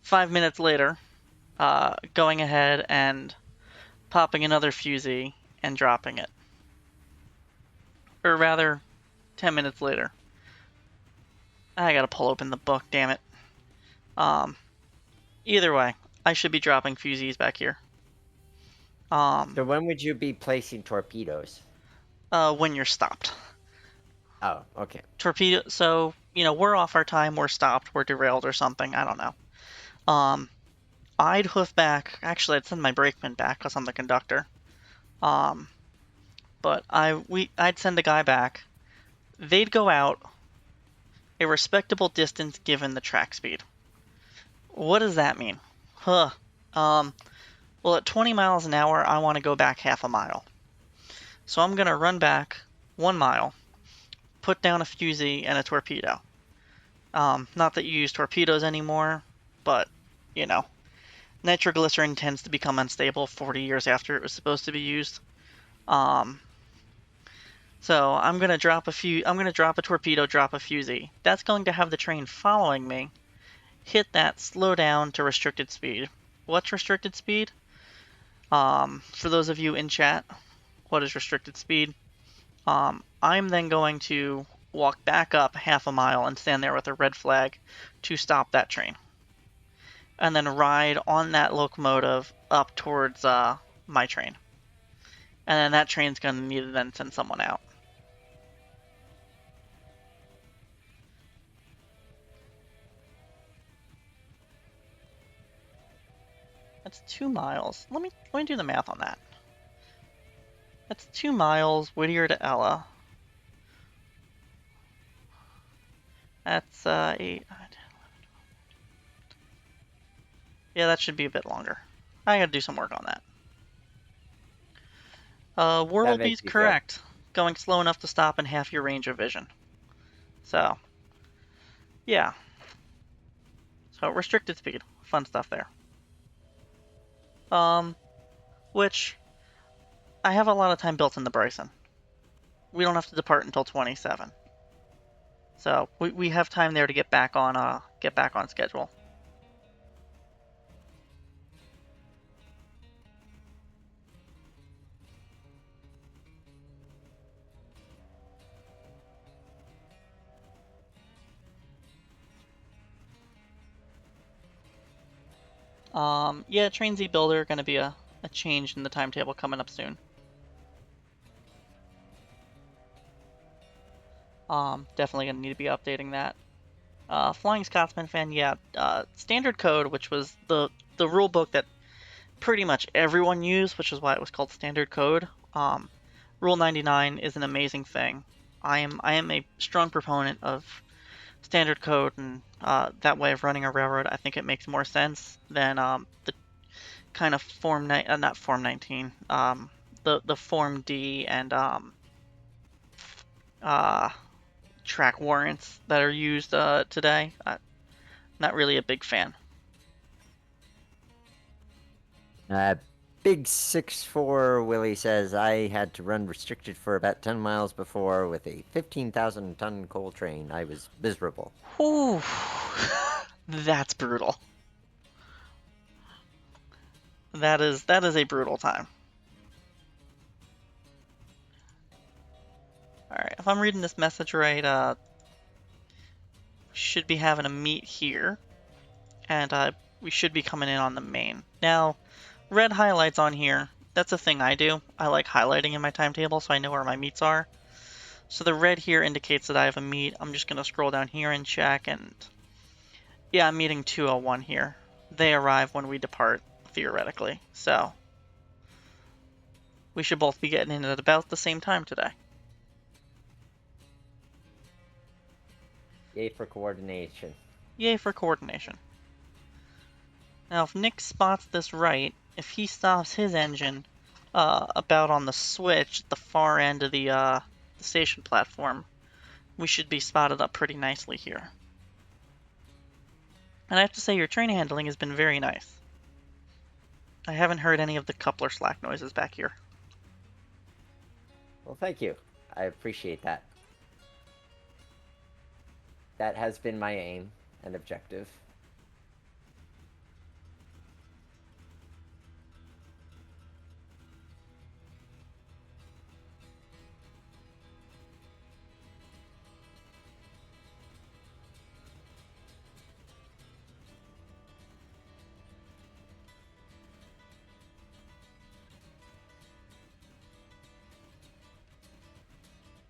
5 minutes later, going ahead and popping another fusee and dropping it. Or rather, 10 minutes later. I gotta pull open the book, damn it. Either way, I should be dropping fusees back here. So when would you be placing torpedoes? When you're stopped. Oh, okay. Torpedo. So we're off our time. We're stopped. We're derailed or something. I don't know. I'd hoof back. Actually, I'd send my brakeman back because I'm the conductor. But I'd send the guy back. They'd go out a respectable distance given the track speed. What does that mean? Huh. Well, at 20 miles an hour, I want to go back half a mile. So I'm gonna run back 1 mile, put down a fusee and a torpedo. Not that you use torpedoes anymore, but nitroglycerin tends to become unstable 40 years after it was supposed to be used. So I'm gonna drop a torpedo, drop a fusee. That's going to have the train following me hit that, slow down to restricted speed. What's restricted speed? For those of you in chat, what is restricted speed? I'm then going to walk back up half a mile and stand there with a red flag to stop that train. And then ride on that locomotive up towards my train. And then that train's going to need to then send someone out. That's 2 miles. Let me do the math on that. That's 2 miles, Whittier to Ella. That's 8, 9, 10, 11. Yeah, that should be a bit longer. I gotta do some work on that. Worldbe's correct. Going slow enough to stop in half your range of vision. So, yeah. So restricted speed, fun stuff there. Which I have a lot of time built in the Bryson. We don't have to depart until 27. So we have time there to get back on schedule. Yeah, Train Z Builder gonna be a change in the timetable coming up soon. Definitely gonna need to be updating that. Flying Scotsman fan, yeah. Standard code, which was the rule book that pretty much everyone used, which is why it was called standard code. Rule 99 is an amazing thing. I am a strong proponent of standard code and that way of running a railroad, I think it makes more sense than the kind of not Form 19, the Form D and uh, track warrants that are used today. Not really a big fan. Big 6'4" Willie says I had to run restricted for about 10 miles before with a 15,000-ton coal train. I was miserable. Whew. That's brutal. That is a brutal time. All right, if I'm reading this message right, we should be having a meet here, and we should be coming in on the main. Now, red highlights on here. That's a thing I do. I like highlighting in my timetable so I know where my meets are. So the red here indicates that I have a meet. I'm just gonna scroll down here and check, and yeah, I'm meeting 201 here. They arrive when we depart, theoretically. So we should both be getting in at about the same time today. Yay for coordination. Yay for coordination. Now, if Nick spots this right, if he stops his engine about on the switch at the far end of the station platform, we should be spotted up pretty nicely here. And I have to say, your train handling has been very nice. I haven't heard any of the coupler slack noises back here. Well, thank you. I appreciate that. That has been my aim and objective.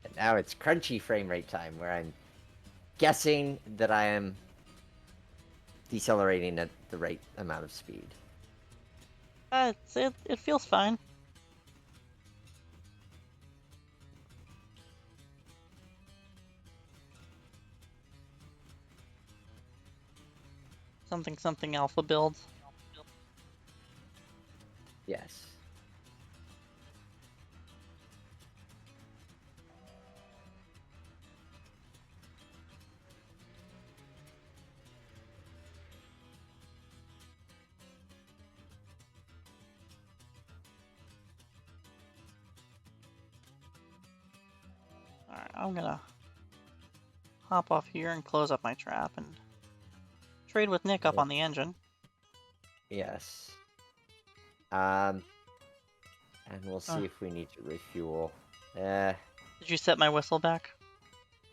And now it's crunchy frame rate time, where I'm guessing that I am decelerating at the right amount of speed. It feels fine. Something alpha builds. Yes. Alright, I'm gonna hop off here and close up my trap and trade with Nick up on the engine. Yes. And we'll see if we need to refuel. Did you set my whistle back?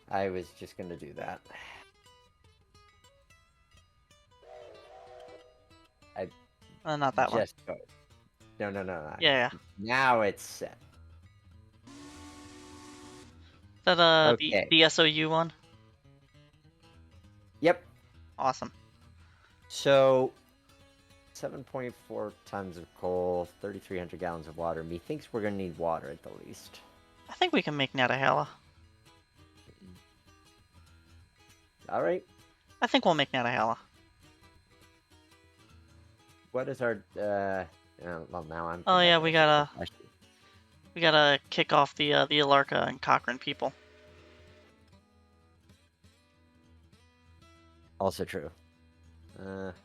I was just gonna do that. Not that one. No. Yeah. Now it's set. Is that Okay. the SOU one? Yep. Awesome. So, 7.4 tons of coal, 3,300 gallons of water. Methinks we're gonna need water at the least. I think we can make Natahala. All right. I think we'll make Natahala. What is our? Well, now I'm. Oh yeah, we gotta kick off the Alarka and Cochrane people. Also true. Let's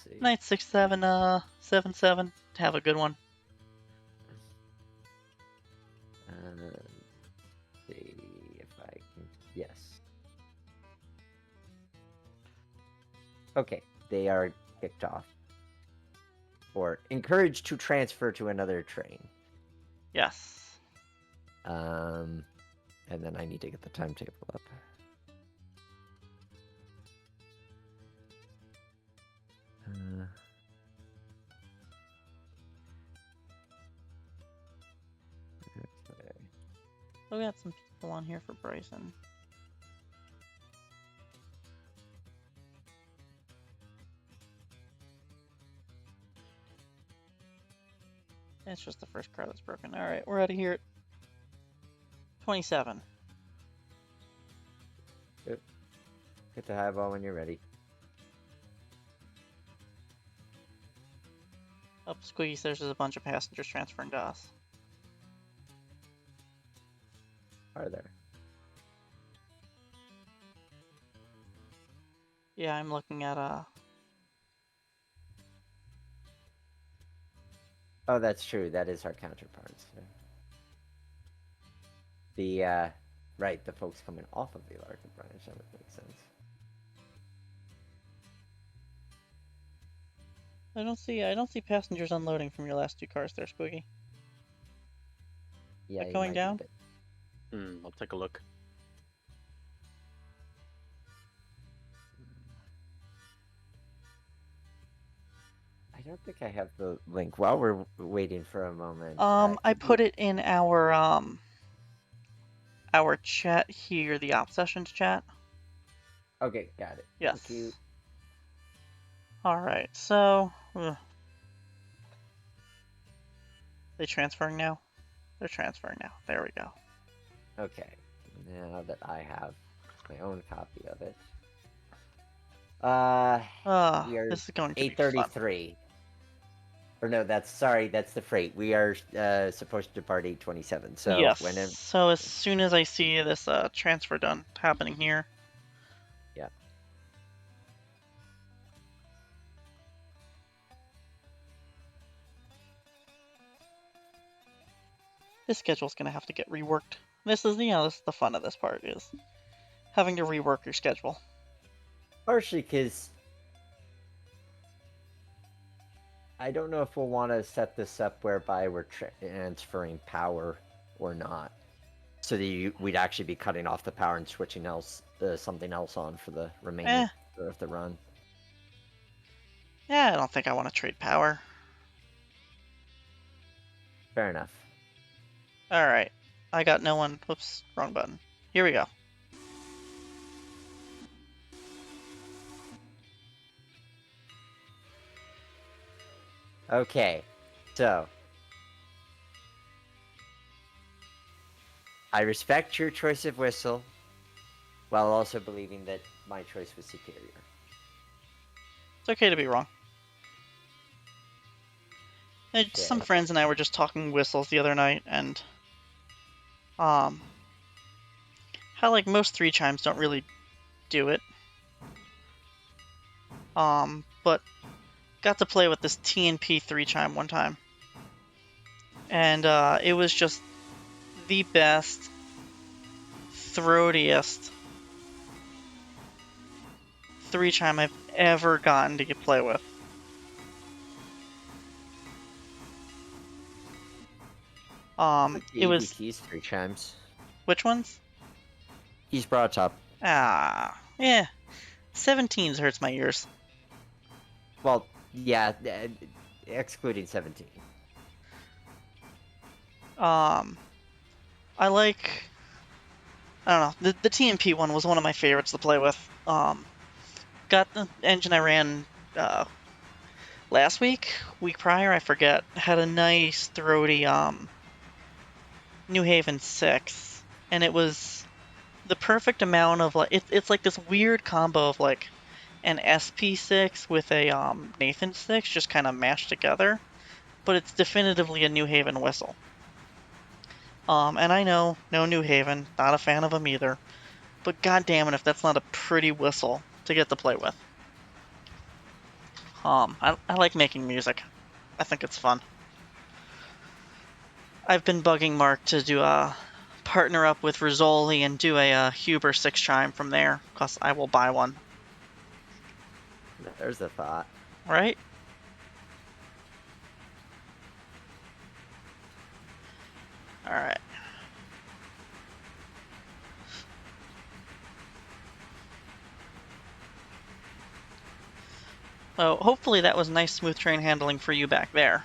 see. Night 6777. Have a good one. See if I can. Yes. Okay, they are kicked off. Or encouraged to transfer to another train. Yes. And then I need to get the timetable up. We got some people on here for Bryson. It's just the first car that's broken. Alright, we're out of here at 27. at the highball when you're ready. Up, Squeaky says there's a bunch of passengers transferring to us. Are there? Yeah, I'm looking at Oh, that's true. That is our counterparts. The right, the folks coming off of the Larkin branch. That would make sense. I don't see passengers unloading from your last two cars there, Squiggy. Yeah, Is it you going might be a down? bit. I'll take a look. I don't think I have the link. While we're waiting for a moment, I could put you... it in our chat here, the op sessions chat. Okay, got it. Yes. Thank you. All right, so they transferring now? They're transferring now. There we go. Okay, now that I have my own copy of it. We are This is going to be fun. 8:33. Or no, that's the freight. We are supposed to depart 8:27. So yes. whenever... So as soon as I see this transfer done happening here. Yeah. This schedule's gonna have to get reworked. This is this is the fun of this part, is having to rework your schedule. Partially because I don't know if we'll want to set this up whereby we're transferring power or not. So that we'd actually be cutting off the power and switching something else on for the remaining of the run. Yeah, I don't think I want to trade power. Fair enough. Alright. I got no one. Whoops, wrong button. Here we go. Okay, so I respect your choice of whistle, while also believing that my choice was superior. It's okay to be wrong. Some Okay. friends and I were just talking whistles the other night, and how like most 3 chimes don't really do it. But got to play with this TNP 3 chime one time, and it was just the best, throatiest 3 chime I've ever gotten to play with. It was... keys 3 chimes. Which ones? He's brought up. Yeah. 17s hurts my ears. Well, yeah, excluding 17. I like... I don't know. The TMP one was one of my favorites to play with. Got the engine I ran last week prior, I forget. Had a nice throaty New Haven 6, and it was the perfect amount of like it's like this weird combo of like an SP6 with a Nathan 6 just kind of mashed together, but it's definitively a New Haven whistle. And I know, no New Haven, not a fan of them either, but god damn it if that's not a pretty whistle to get to play with. I like making music. I think it's fun. I've been bugging Mark to do a partner up with Rizzoli and do a Huber 6 chime from there, because I will buy one. There's a thought. Right? Alright. So hopefully that was nice smooth train handling for you back there.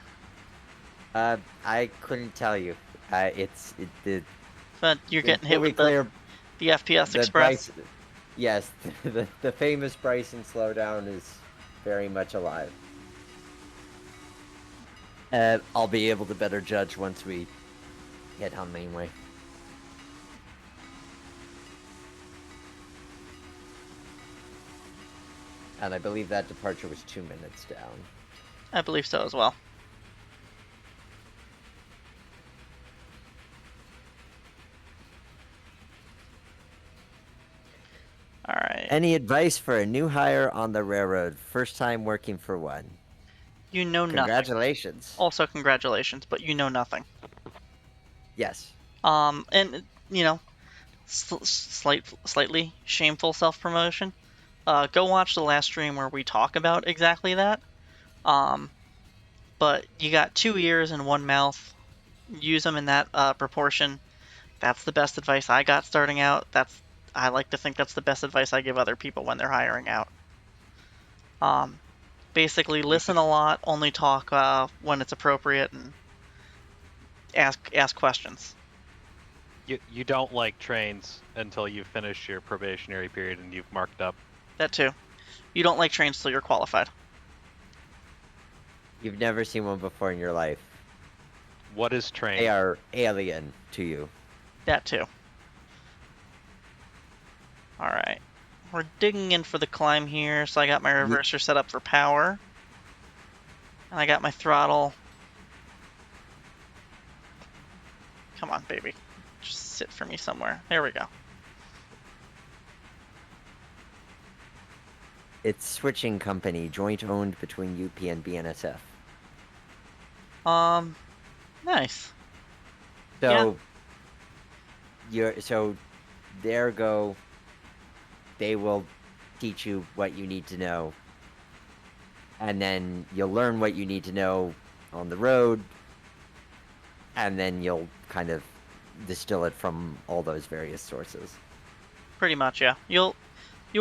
I couldn't tell you. But you're getting hit with clear, the FPS Express. Yes, the famous Bryson slowdown is very much alive. I'll be able to better judge once we get on mainway. . And I believe that departure was 2 minutes down. I believe so as well. All right. Any advice for a new hire on the railroad? First time working for one. You know nothing. Congratulations. Also, congratulations, but you know nothing. Yes. And you know, slightly shameful self-promotion. Go watch the last stream where we talk about exactly that. But you got 2 ears and one mouth. Use them in that proportion. That's the best advice I got starting out. I like to think that's the best advice I give other people when they're hiring out. Basically, listen a lot, only talk when it's appropriate, and ask questions. You don't like trains until you finish your probationary period and you've marked up. That too. You don't like trains till you're qualified. You've never seen one before in your life. What is train? They are alien to you. That too. Alright. We're digging in for the climb here, so I got my reverser set up for power. And I got my throttle. Come on, baby. Just sit for me somewhere. There we go. It's switching company, joint owned between UP and BNSF. Nice. So there go. They will teach you what you need to know. And then you'll learn what you need to know on the road. And then you'll kind of distill it from all those various sources. Pretty much, yeah. You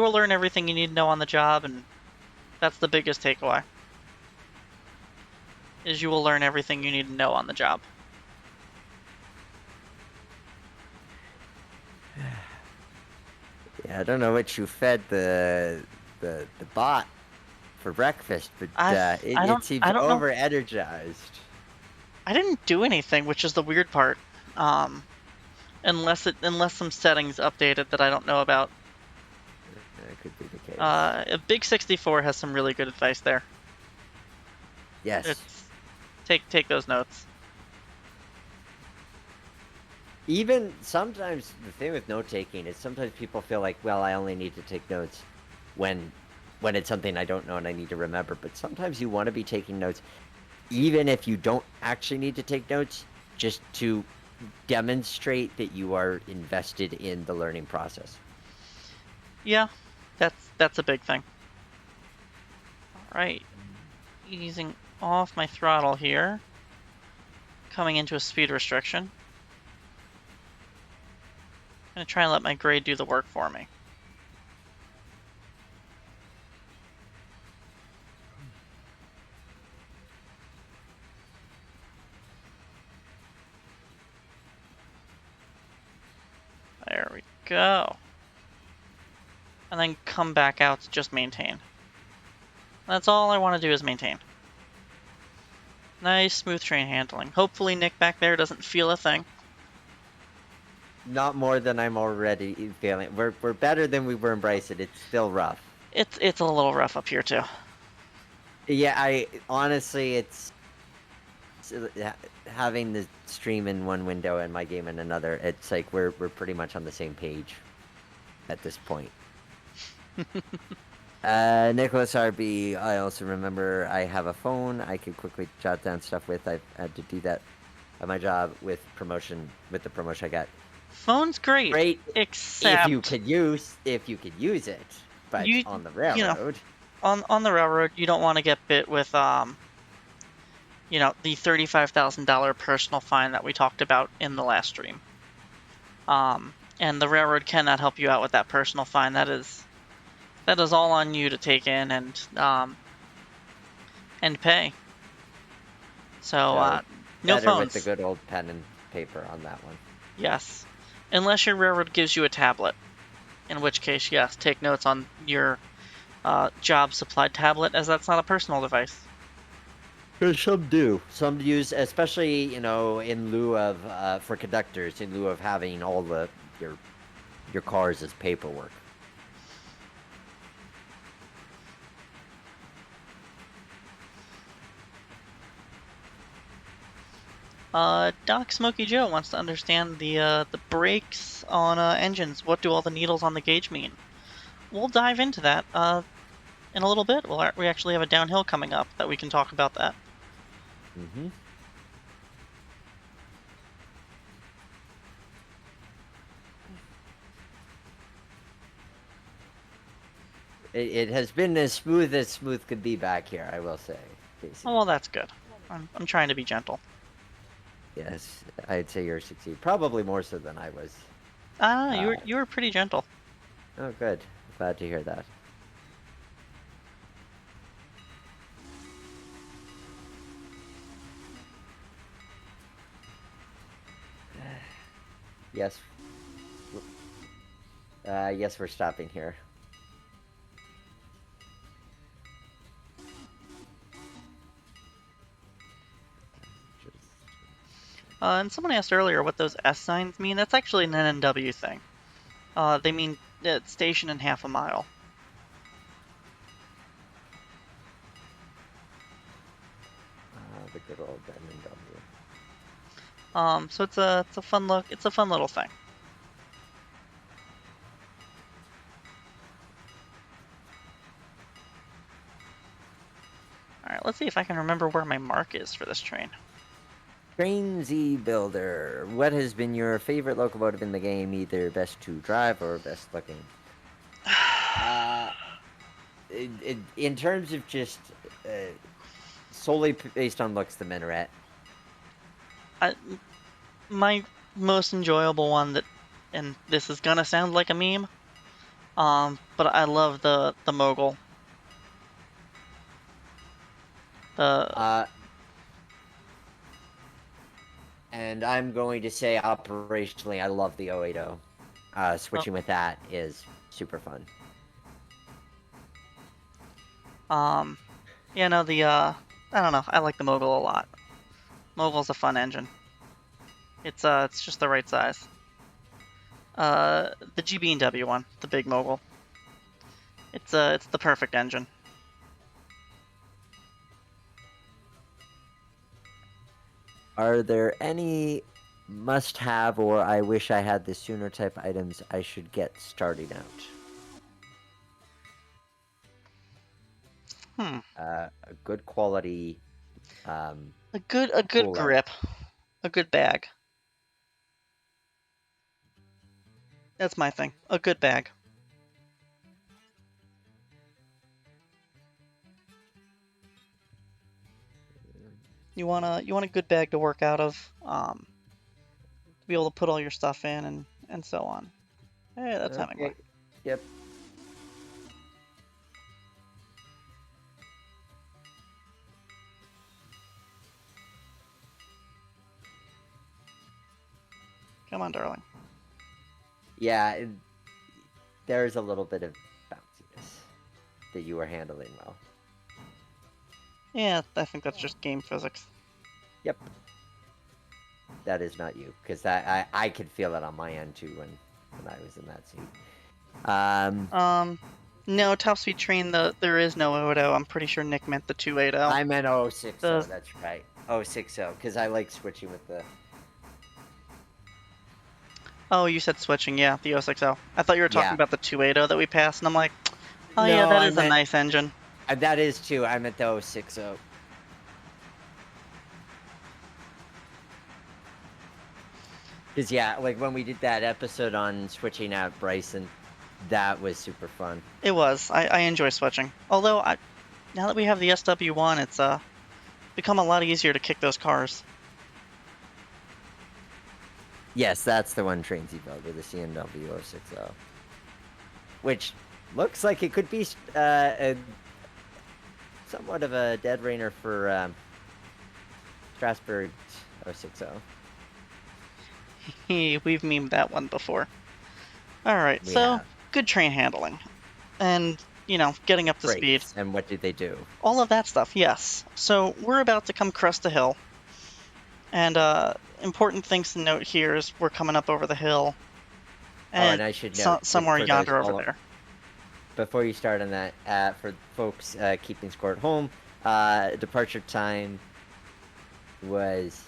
will learn everything you need to know on the job, and that's the biggest takeaway. Is you will learn everything you need to know on the job. Yeah, I don't know what you fed the bot for breakfast, but it seems over energized. I didn't do anything, which is the weird part. Unless some settings updated that I don't know about. That could be the case. A Big 64 has some really good advice there. Yes. Take those notes. Even sometimes the thing with note taking is sometimes people feel like, well, I only need to take notes when it's something I don't know and I need to remember. But sometimes you want to be taking notes, even if you don't actually need to take notes, just to demonstrate that you are invested in the learning process. Yeah, that's a big thing. All right, easing off my throttle here, coming into a speed restriction. I'm gonna try and let my grade do the work for me. There we go. And then come back out to just maintain. That's all I want to do is maintain. Nice smooth train handling. Hopefully Nick back there doesn't feel a thing. Not more than I'm already feeling. We're better than we were in Bryson. It's still rough. It's a little rough up here too. Yeah, I honestly, it's having the stream in one window and my game in another. It's like we're pretty much on the same page at this point. Nicholas RB, I also remember I have a phone I could quickly jot down stuff with. I've had to do that at my job with the promotion I got. Phone's great. Great, except if you could use it, but on the railroad. On the railroad, you don't want to get bit with the $35,000 personal fine that we talked about in the last stream. And the railroad cannot help you out with that personal fine. That is all on you to take in and pay. So no phones. With the good old pen and paper on that one. Yes, unless your railroad gives you a tablet, in which case, yes, take notes on your job supplied tablet, as that's not a personal device. Some do. Some use, especially in lieu of for conductors, in lieu of having all your cars as paperwork. Doc Smokey Joe wants to understand the brakes on engines. What do all the needles on the gauge mean? We'll dive into that in a little bit. We actually have a downhill coming up that we can talk about that. Mm-hmm. It has been as smooth could be back here, I will say, Casey. Oh, well, that's good. I'm trying to be gentle. Yes, I'd say you're succeed. Probably more so than I was. You were pretty gentle. Oh, good. Glad to hear that. Yes. Yes, we're stopping here. And someone asked earlier what those S signs mean. That's actually an NNW thing. They mean station in half a mile. The good old NW. So it's a fun look. It's a fun little thing. All right, let's see if I can remember where my mark is for this train. Train Z Builder. What has been your favorite locomotive in the game, either best to drive or best looking? In terms of just solely based on looks, the Minaret. My most enjoyable one that, and this is gonna sound like a meme, but I love the Mogul. And I'm going to say operationally, I love the 080. Switching with that is super fun. Yeah, no, I don't know. I like the Mogul a lot. Mogul's a fun engine. It's just the right size. The GB&W one, the big Mogul. It's the perfect engine. Are there any must-have or I wish I had this sooner type items I should get starting out? A good quality. A good cooler. grip, a good bag. That's my thing. A good bag. You want a good bag to work out of, to be able to put all your stuff in and so on. Hey, that's Hemingway. Okay. Yep. Come on, darling. Yeah, there's a little bit of bounciness that you are handling well. Yeah, I think that's just game physics. Yep. That is not you, because I could feel it on my end too when I was in that seat. No, top speed train. There is no Odo. I'm pretty sure Nick meant the 280. I meant 060. The- That's right. 060, because I like switching with the. Oh, you said switching. Yeah, the 060. I thought you were talking Yeah. about the 280 that we passed, and I'm like, oh No, yeah, that I is a meant- nice engine. That is too. I meant the 060. Because yeah, like when we did that episode on switching out Bryson, that was super fun. It was. I enjoy switching. Although now that we have the SW1, it's become a lot easier to kick those cars. Yes, that's the one train Z build with the CNW 060. Which looks like it could be somewhat of a dead rainer for Strasbourg 060. We've memed that one before. Alright, so Yeah. good train handling. And, getting up to speed. Brakes, and what did they do? All of that stuff, yes. So we're about to come crest a hill. And important things to note here is we're coming up over the hill. And I should note somewhere for yonder those over there. Before you start on that, for folks keeping score at home, departure time was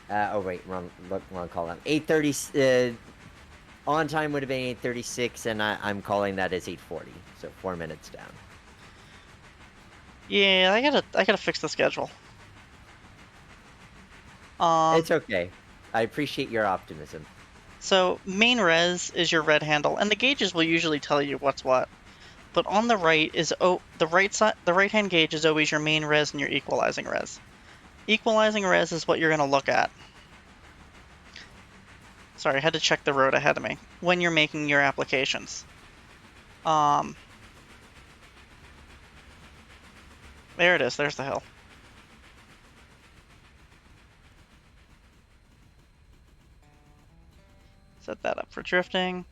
Oh wait, wrong call. 8:30. On time would have been 8:36, and I'm calling that as 8:40. So 4 minutes down. Yeah, I gotta fix the schedule. Um, It's okay. I appreciate your optimism. so main res is your red handle, and the gauges will usually tell you what's what. But on the right is the right side, the right hand gauge is always your main res and your equalizing res. Equalizing res is what you're gonna look at. Sorry, I had to check the road ahead of me when you're making your applications. Um, there it is. There's the hill. Set that up for drifting.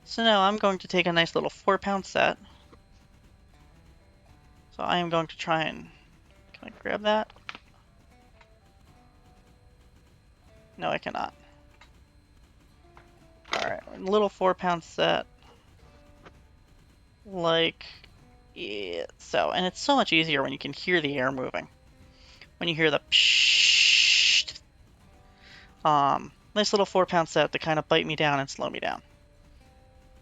So now I'm going to take a nice little 4-pound set. So I am going to try and, can I grab that? No, I cannot. Alright, little 4-pound set. Like, yeah, so, and it's so much easier when you can hear the air moving. When you hear the pshhh. Nice little 4-pound set to kind of bite me down and slow me down.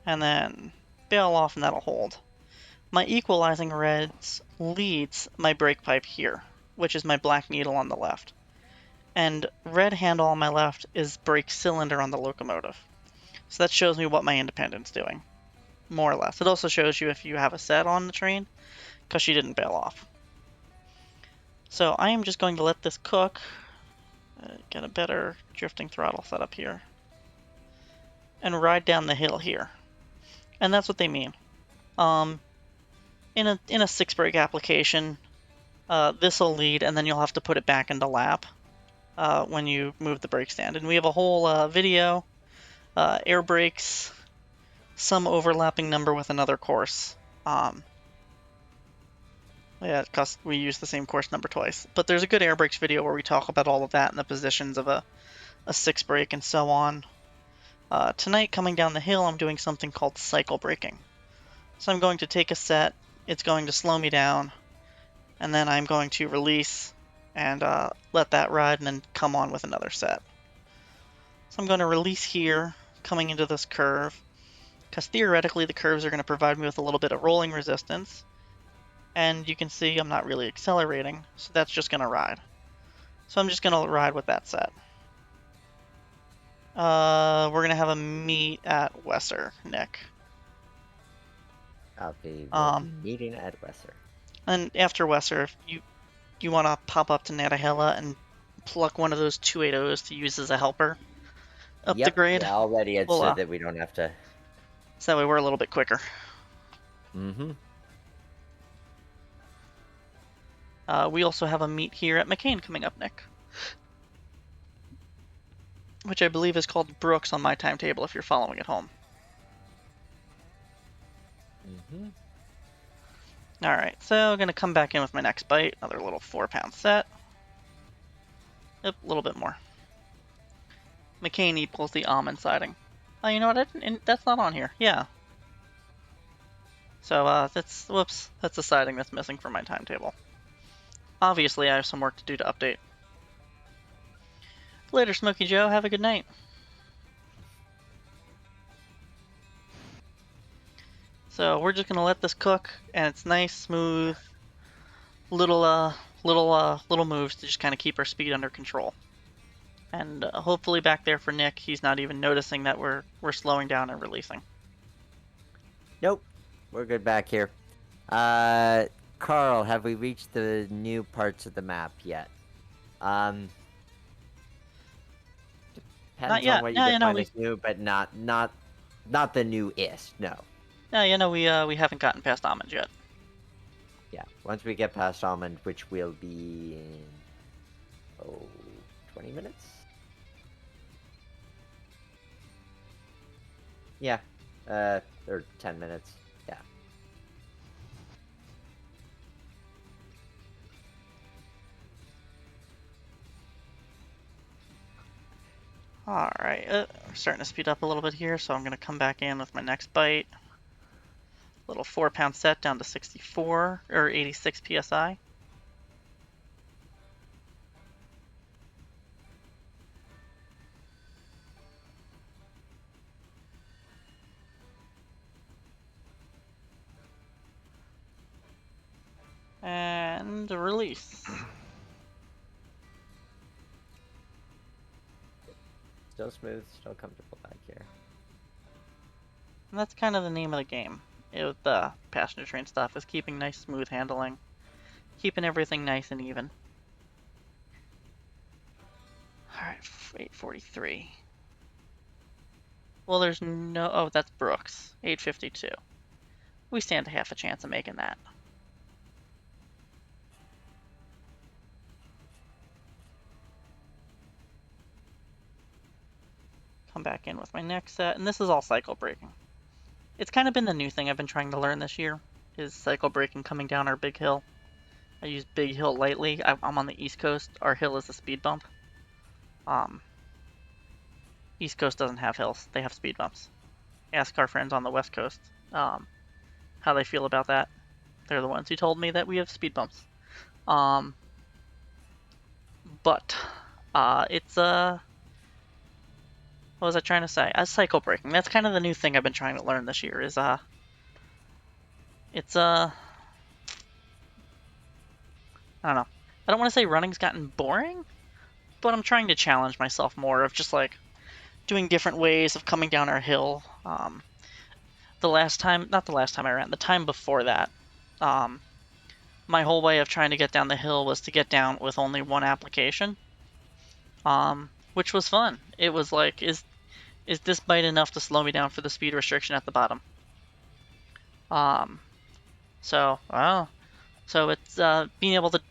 And then bail off and that'll hold. My equalizing reds leads my brake pipe here, which is my black needle on the left. And red handle on my left is brake cylinder on the locomotive. So that shows me what my independent's doing, more or less. It also shows you if you have a set on the train, because she didn't bail off. So I am just going to let this cook, get a better drifting throttle set up here, and ride down the hill here. And that's what they mean. In a 6-brake application, this will lead, and then you'll have to put it back into lap when you move the brake stand. And we have a whole video, air brakes, some overlapping number with another course. Yeah, because we use the same course number twice. But there's a good air brakes video where we talk about all of that and the positions of a 6-brake and so on. Tonight, coming down the hill, I'm doing something called cycle braking. So I'm going to take a set, it's going to slow me down, and then I'm going to release and let that ride and then come on with another set. So I'm going to release here, coming into this curve, because theoretically the curves are going to provide me with a little bit of rolling resistance, and you can see I'm not really accelerating, so that's just going to ride. So I'm just going to ride with that set. We're going to have a meet at Wesser, Nick. I'll be Um, meeting at Wesser. And after Wesser, if you want to pop up to Natahela and pluck one of those 280s to use as a helper up the Yep. grade, Yeah, already it's so that we don't have to. so that way we're a little bit quicker. Mm-hmm. We also have a meet here at McCain coming up, Nick, which I believe is called Brooks on my timetable if you're following at home. Mm-hmm. Alright, so I'm going to come back in with my next bite, another little 4-pound set. Yep, a little bit more. McCain equals the almond siding. Oh, you know what? That's not on here. Yeah. So, that's the siding that's missing from my timetable. Obviously, I have some work to do to update. Later, Smokey Joe. Have a good night. So we're just gonna let this cook, and it's nice, smooth, little moves to just kind of keep our speed under control. And hopefully back there for Nick, he's not even noticing that we're slowing down and releasing. Nope. We're good back here. Carl, have we reached the new parts of the map yet? Depends Not yet. on what you Yeah, define as new, but not the newest. No. Yeah, we haven't gotten past Almond yet. Yeah. Once we get past Almond, which will be in 20 minutes. Yeah. Or 10 minutes. Yeah. Alright, we're starting to speed up a little bit here, so I'm going to come back in with my next bite. Little 4-pound set down to 64, or 86 psi. And release. Still smooth, still comfortable back here. And that's kind of the name of the game. With the passenger train stuff, is keeping nice smooth handling. Keeping everything nice and even. Alright, 843. Well, there's no... Oh, that's Brooks. 852. We stand a half a chance of making that. Come back in with my next set, and this is all cycle braking. It's kind of been the new thing I've been trying to learn this year, is cycle braking coming down our big hill. I use big hill lightly. I'm on the East Coast. Our hill is a speed bump. East Coast doesn't have hills. They have speed bumps. Ask our friends on the West Coast how they feel about that. They're the ones who told me that we have speed bumps. But it's what was I trying to say? Cycle braking. That's kind of the new thing I've been trying to learn this year. Is it's I don't know. I don't want to say running's gotten boring, but I'm trying to challenge myself more of just like doing different ways of coming down our hill. The last time, not the last time I ran, the time before that, my whole way of trying to get down the hill was to get down with only one application, which was fun. It was like, is this bite enough to slow me down for the speed restriction at the bottom? So it's being able to,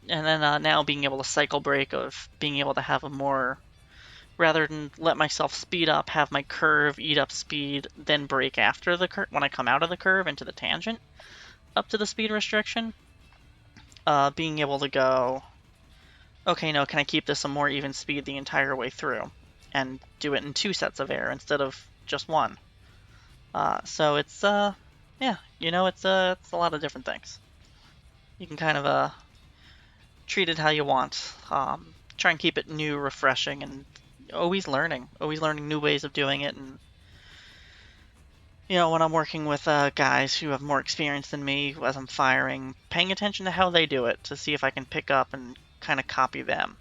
and then now being able to cycle brake, of being able to have a more, rather than let myself speed up, have my curve eat up speed, then brake after the curve when I come out of the curve into the tangent up to the speed restriction. Being able to go, okay, no, can I keep this a more even speed the entire way through, and do it in 2 sets of air instead of just one. So it's yeah, it's a lot of different things. You can kind of treat it how you want. Try and keep it new, refreshing, and always learning new ways of doing it. And when I'm working with guys who have more experience than me as I'm firing, paying attention to how they do it to see if I can pick up and kind of copy them.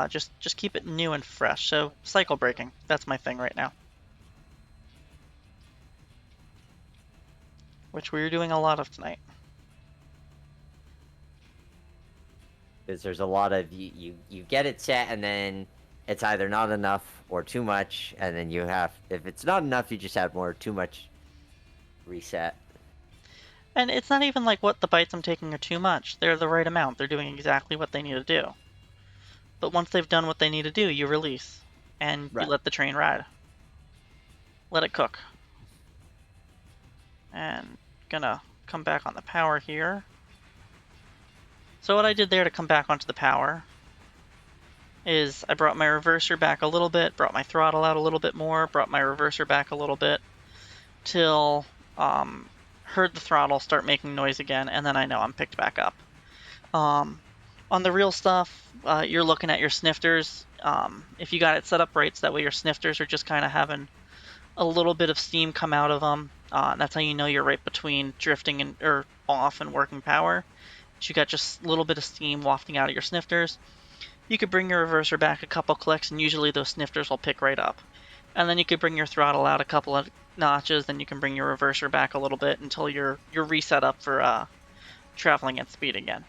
Just keep it new and fresh. So cycle braking, that's my thing right now. Which we're doing a lot of tonight. Because there's a lot of you get it set, and then it's either not enough or too much, and then if it's not enough, you just add more. Too much, reset. And it's not even like what the bites I'm taking are too much. They're the right amount. They're doing exactly what they need to do. But once they've done what they need to do, you release. And Right. You let the train ride. Let it cook. And gonna come back on the power here. So what I did there to come back onto the power is I brought my reverser back a little bit, brought my throttle out a little bit more, brought my reverser back a little bit, till heard the throttle start making noise again, and then I know I'm picked back up. On the real stuff, you're looking at your snifters. If you got it set up right, so that way your snifters are just kind of having a little bit of steam come out of them. That's how you know you're right between drifting or off and working power. So you got just a little bit of steam wafting out of your snifters. You could bring your reverser back a couple clicks, and usually those snifters will pick right up. And then you could bring your throttle out a couple of notches, then you can bring your reverser back a little bit until you're reset up for traveling at speed again.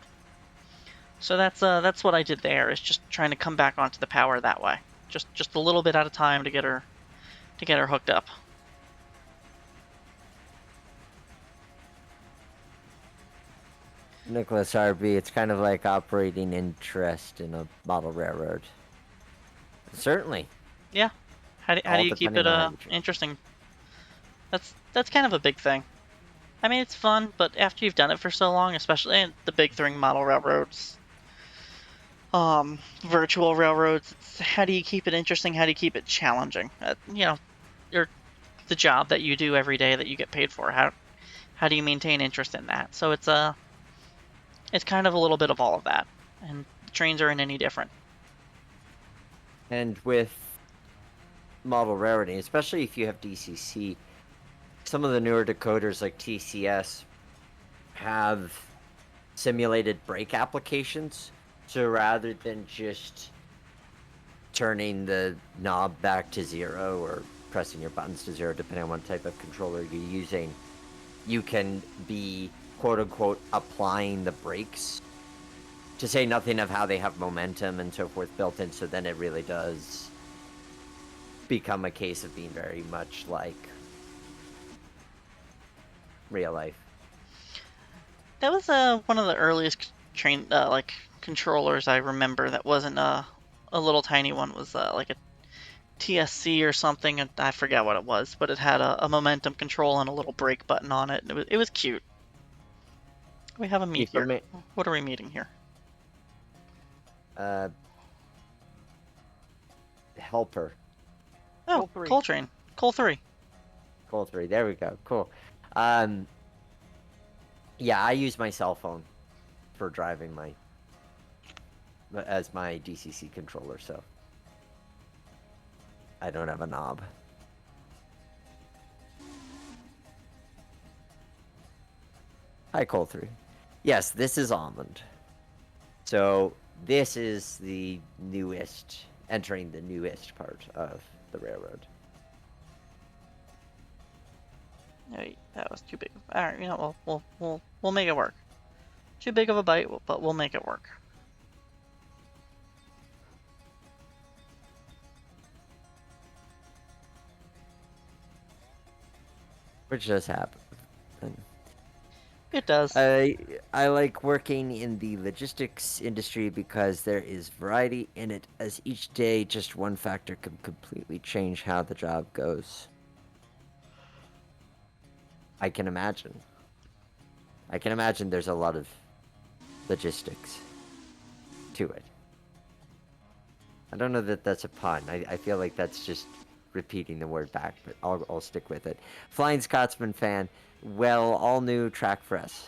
So that's what I did there, is just trying to come back onto the power that way. Just a little bit at a time to get her hooked up. Nicholas RB, it's kind of like operating interest in a model railroad. Certainly. Yeah. How do you keep it interesting? That's kind of a big thing. I mean, it's fun, but after you've done it for so long, especially in the big three model railroads, virtual railroads, how do you keep it interesting? How do you keep it challenging? You're the job that you do every day that you get paid for. How do you maintain interest in that? So it's kind of a little bit of all of that, and trains aren't any different. And with model railroading, especially if you have DCC, some of the newer decoders like TCS have simulated brake applications. So rather than just turning the knob back to 0 or pressing your buttons to 0, depending on what type of controller you're using, you can be quote unquote applying the brakes, to say nothing of how they have momentum and so forth built in. So then it really does become a case of being very much like real life. That was one of the earliest like controllers I remember that wasn't a little tiny one. It was like a TSC or something, and I forget what it was, but it had a momentum control and a little brake button on it. It was cute. We have a meet here. What are we meeting here? Helper. Oh, Coal 3. Coltrane. Coal 3. Coal 3. There we go. Cool. Yeah, I use my cell phone for driving as my DCC controller, so I don't have a knob. Hi, Coal 3. Yes, this is Almond. So this is the newest, entering the newest part of the railroad. Hey, that was too big. All right, you know, we'll make it work. Too big of a bite, but we'll make it work. Which does happen. It does. I like working in the logistics industry because there is variety in it, as each day just one factor can completely change how the job goes. I can imagine. I can imagine there's a lot of logistics to it. I don't know that that's a pun. I feel like that's just repeating the word back, but I'll stick with it. Flying Scotsman fan. Well, all new track for us.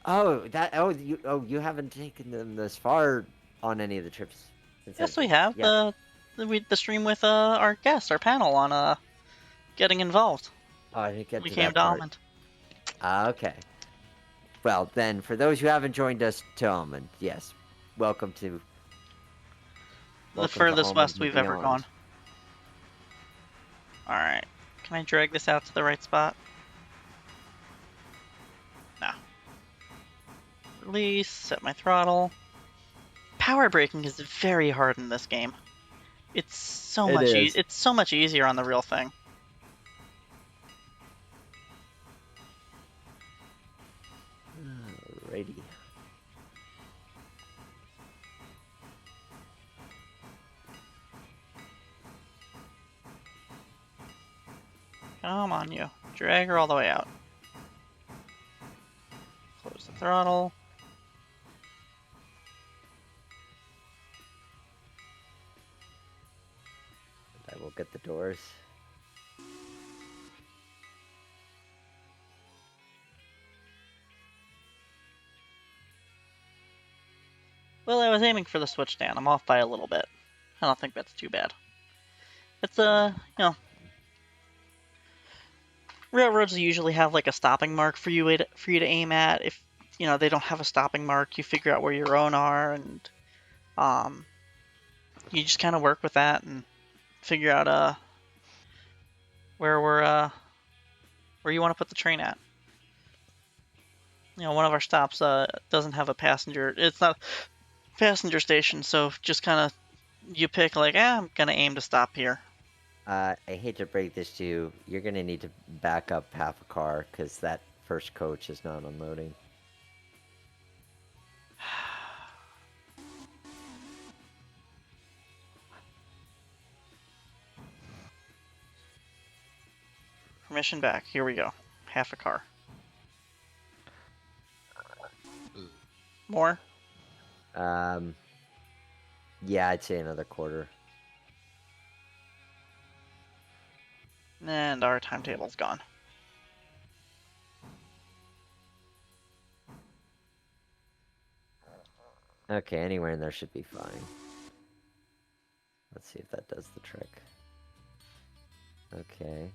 You haven't taken them this far on any of the trips. Yes, we have. Yes. The stream with our guest, our panel on getting involved. Oh, I didn't get We to came that to part. Almond. Okay. Well, then, for those who haven't joined us to Almond, yes, welcome to The furthest Almond west and we've ever beyond. gone. Alright. Can I drag this out to the right spot? No. Release, set my throttle. Power braking is very hard in this game. It's so It much is. it's so much easier on the real thing. Alrighty. Come on, you. Drag her all the way out. Close the throttle. I will get the doors. Well, I was aiming for the switch down. I'm off by a little bit. I don't think that's too bad. It's you know, railroads usually have like a stopping mark for you to aim at. If you know they don't have a stopping mark, you figure out where your own are, and you just kind of work with that and figure out where where you want to put the train at. You know, one of our stops doesn't have a passenger. It's not a passenger station, so just kind of you pick like, I'm gonna aim to stop here. I hate to break this to you. You're gonna need to back up half a car because that first coach is not unloading. Permission back. Here we go. Half a car. More? Yeah, I'd say another quarter. And our timetable's gone. Okay, anywhere in there should be fine. Let's see if that does the trick. Okay.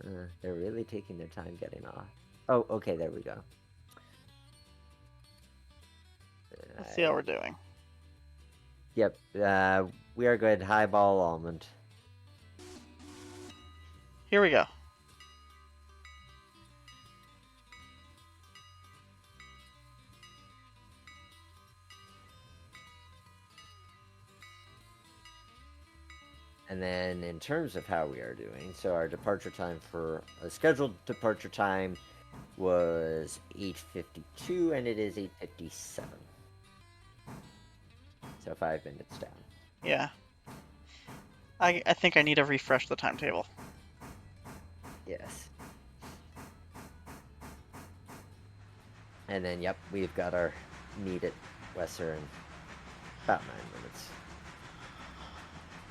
They're really taking their time getting off. Oh, okay, there we go. Let's see how we're doing. Yep, we are good. Highball almond. Here we go. And then in terms of how we are doing, so our departure time for a scheduled departure time was 8:52, and it is 8:57. So 5 minutes down. Yeah. I think I need to refresh the timetable. Yes. And then, yep, we've got our meet at Wesser in about 9 minutes.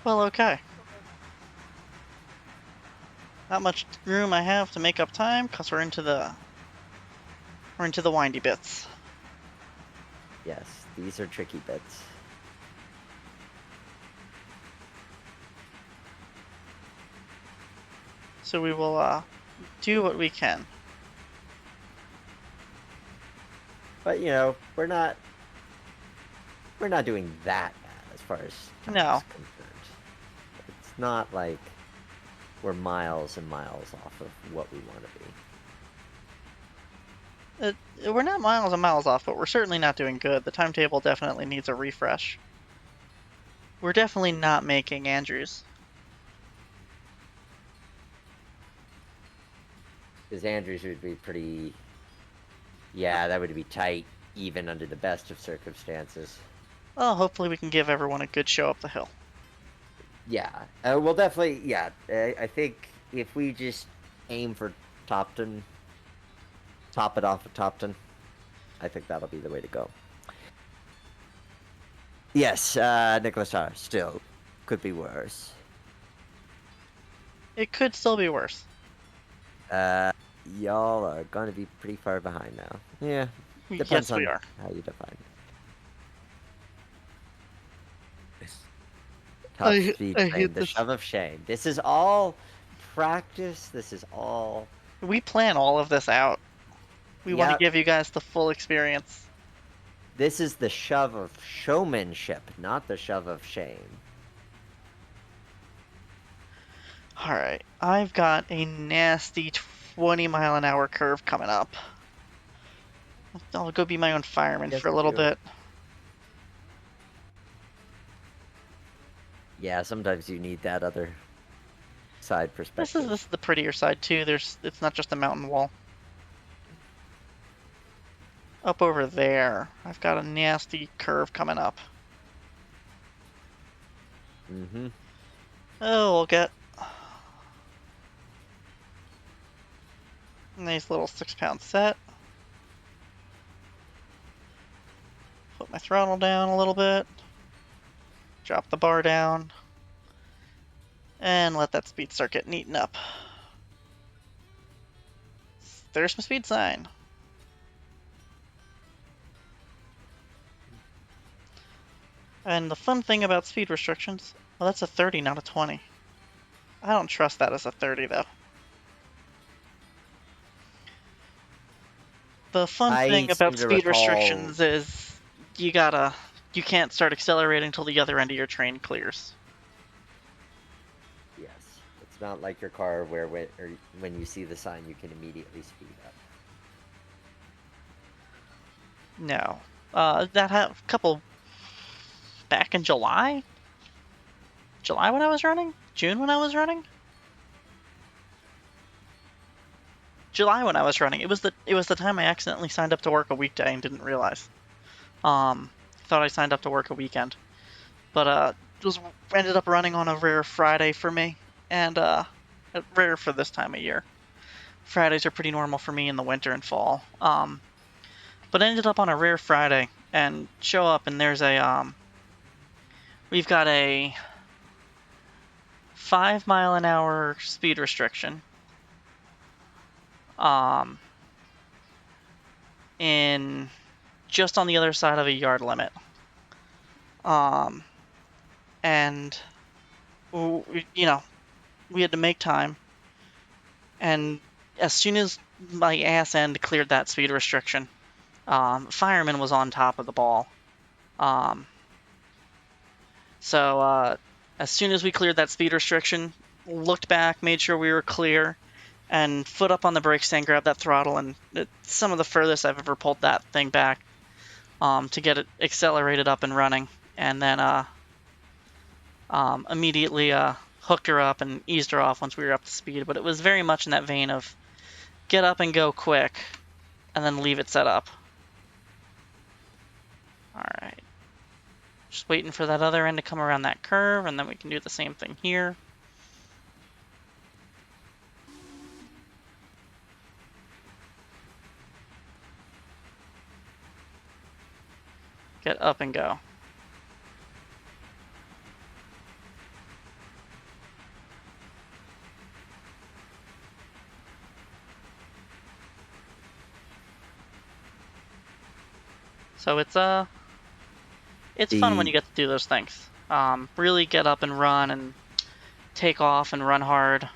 Well, okay. Not much room I have to make up time, because we're into the windy bits. Yes, these are tricky bits. So we will do what we can. But, we're not doing that bad as far as time No. is concerned. It's not like we're miles and miles off of what we want to be. We're not miles and miles off, but we're certainly not doing good. The timetable definitely needs a refresh. We're definitely not making Andrews. Because Andrews would be pretty... Yeah, that would be tight, even under the best of circumstances. Well, hopefully we can give everyone a good show up the hill. Yeah, well, definitely, yeah. I think if we just aim for Topton, top it off at Topton, I think that'll be the way to go. Yes, Nicholas Starr, still could be worse. It could still be worse. Y'all are going to be pretty far behind now. Yeah, depends Yes, on we are. how you define it. Top I speed hate train, the this. shove of shame. This is all practice. This is all... We plan all of this out. We want to Yep. give you guys the full experience. This is the shove of showmanship, not the shove of shame. Alright, I've got a nasty 20-mile-an-hour curve coming up. I'll go be my own fireman Yes, for a you little do. bit. Yeah, sometimes you need that other side This perspective. is the prettier side too. It's not just a mountain wall. Up over there, I've got a nasty curve coming up. Mm-hmm. Oh, we'll get a nice little 6-pound set. Put my throttle down a little bit. Drop the bar down. And let that speed start getting eaten up. There's my speed sign. And the fun thing about speed restrictions, well, that's a 30, not a 20. I don't trust that as a 30, though. The fun I thing seem about to speed recall... restrictions is you can't start accelerating until the other end of your train clears. Yes. It's not like your car where when you see the sign, you can immediately speed up. No. That had a couple back in July? July when I was running? June when I was running? July when I was running. It was the time I accidentally signed up to work a weekday and didn't realize. Thought I signed up to work a weekend. But ended up running on a rare Friday for me, and rare for this time of year. Fridays are pretty normal for me in the winter and fall. But ended up on a rare Friday and show up, and there's we've got a 5-mile-an-hour speed restriction. In just on the other side of a yard limit. And we had to make time. And as soon as my ass end cleared that speed restriction, Fireman was on top of the ball. So as soon as we cleared that speed restriction, looked back, made sure we were clear, and foot up on the brake stand, grabbed that throttle, and it's some of the furthest I've ever pulled that thing back to get it accelerated up and running. And then immediately hooked her up and eased her off once we were up to speed. But it was very much in that vein of get up and go quick, and then leave it set up. All right. Just waiting for that other end to come around that curve, and then we can do the same thing here. Get up and go. So it's fun when you get to do those things. Really get up and run and take off and run hard.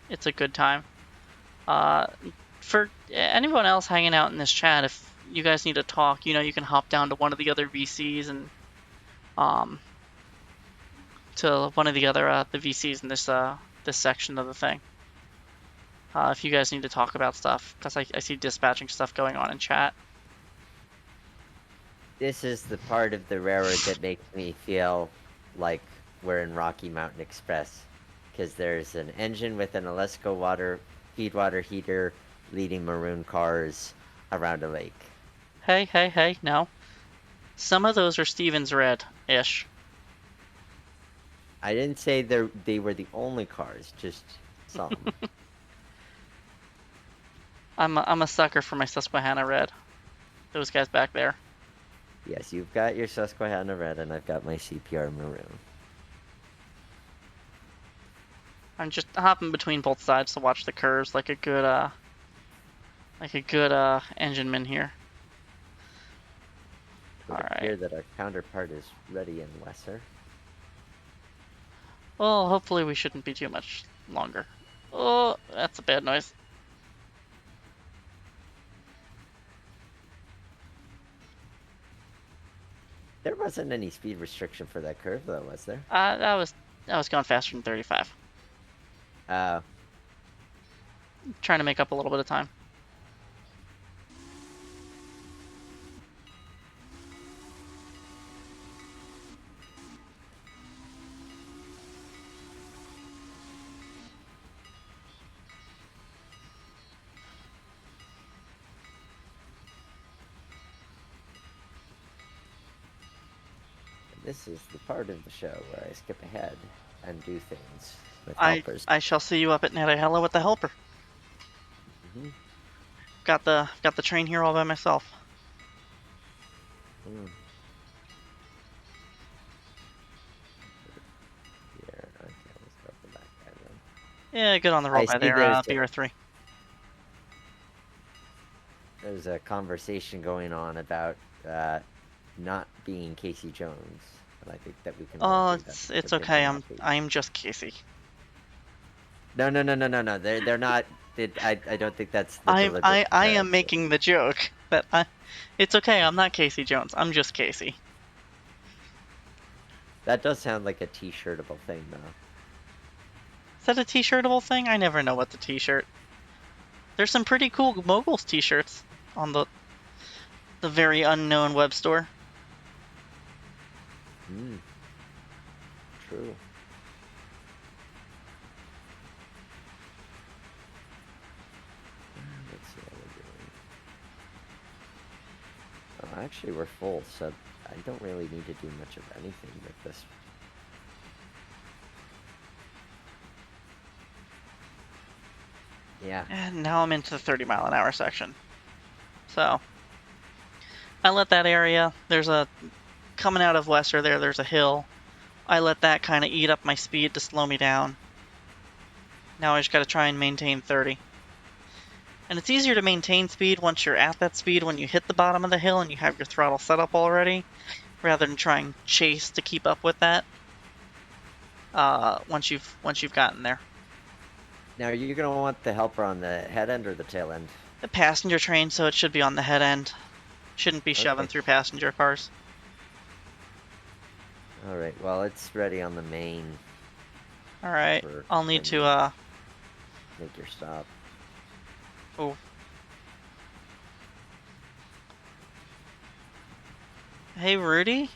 It's a good time. For anyone else hanging out in this chat, if you guys need to talk, you can hop down to one of the other VCs and to one of the other the VCs in this section of the thing. If you guys need to talk about stuff, because I see dispatching stuff going on in chat. This is the part of the railroad that makes me feel like we're in Rocky Mountain Express, because there's an engine with an Alesco feed water heater leading maroon cars around a lake. Hey, no. Some of those are Stevens Red-ish. I didn't say they were the only cars, just some. I'm a sucker for my Susquehanna Red. Those guys back there. Yes, you've got your Susquehanna Red, and I've got my CPR Maroon. I'm just hopping between both sides to watch the curves like a good engineman here. It would appear that our counterpart is ready in Lesser. Well, hopefully we shouldn't be too much longer. Oh, that's a bad noise. There wasn't any speed restriction for that curve, though, was there? That was going faster than 35. Trying to make up a little bit of time. This is the part of the show where I skip ahead and do things with helpers. I shall see you up at Netahella with the helper. Mm-hmm. Got the train here all by myself. Mm. Here, okay, let's go for that guy then. Yeah, good on the roll by there, BR3. There's a conversation going on about not being Casey Jones, but I think that we can. Oh, it's okay. I'm just Casey. No. They're not. I don't think that's. The I am making the joke that it's okay. I'm not Casey Jones. I'm just Casey. That does sound like a T-shirtable thing, though. Is that a T-shirtable thing? I never know what the T-shirt. There's some pretty cool Moguls T-shirts on the very unknown web store. True. Let's see how we're doing. Oh, actually, we're full, so I don't really need to do much of anything with this. Yeah. And now I'm into the 30-mile-an-hour section. So I let that area. Coming out of Lesser there's a hill. I let that kind of eat up my speed to slow me down. Now I just got to try and maintain 30. And it's easier to maintain speed once you're at that speed when you hit the bottom of the hill and you have your throttle set up already, rather than try and chase to keep up with that once you've gotten there. Now, are you gonna want the helper on the head end or the tail end? The passenger train, so it should be on the head end. Shouldn't be shoving Okay. through passenger cars. All right. Well, it's ready on the main All right. for I'll need when to you make your stop. Oh. Hey Rudy,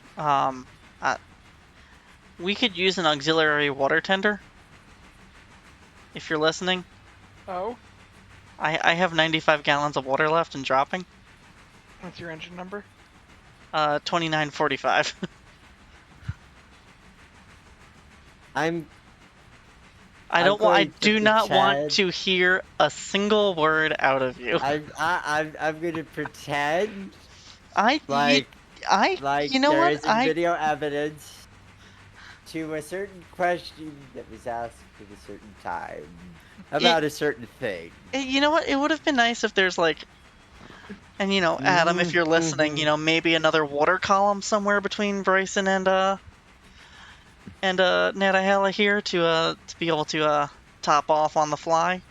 we could use an auxiliary water tender. If you're listening, Oh, I have 95 gallons of water left and dropping. what's your engine number? 2945. I'm I going to do not want pretend- to hear a single word out of you. I'm gonna pretend I, like you know there what? isn't video evidence to a certain question that was asked at a certain time about a certain thing. You know what? It would have been nice if there's like, and Adam, if you're listening, Mhm. maybe another water column somewhere between Bryson and Natahala here to be able to top off on the fly.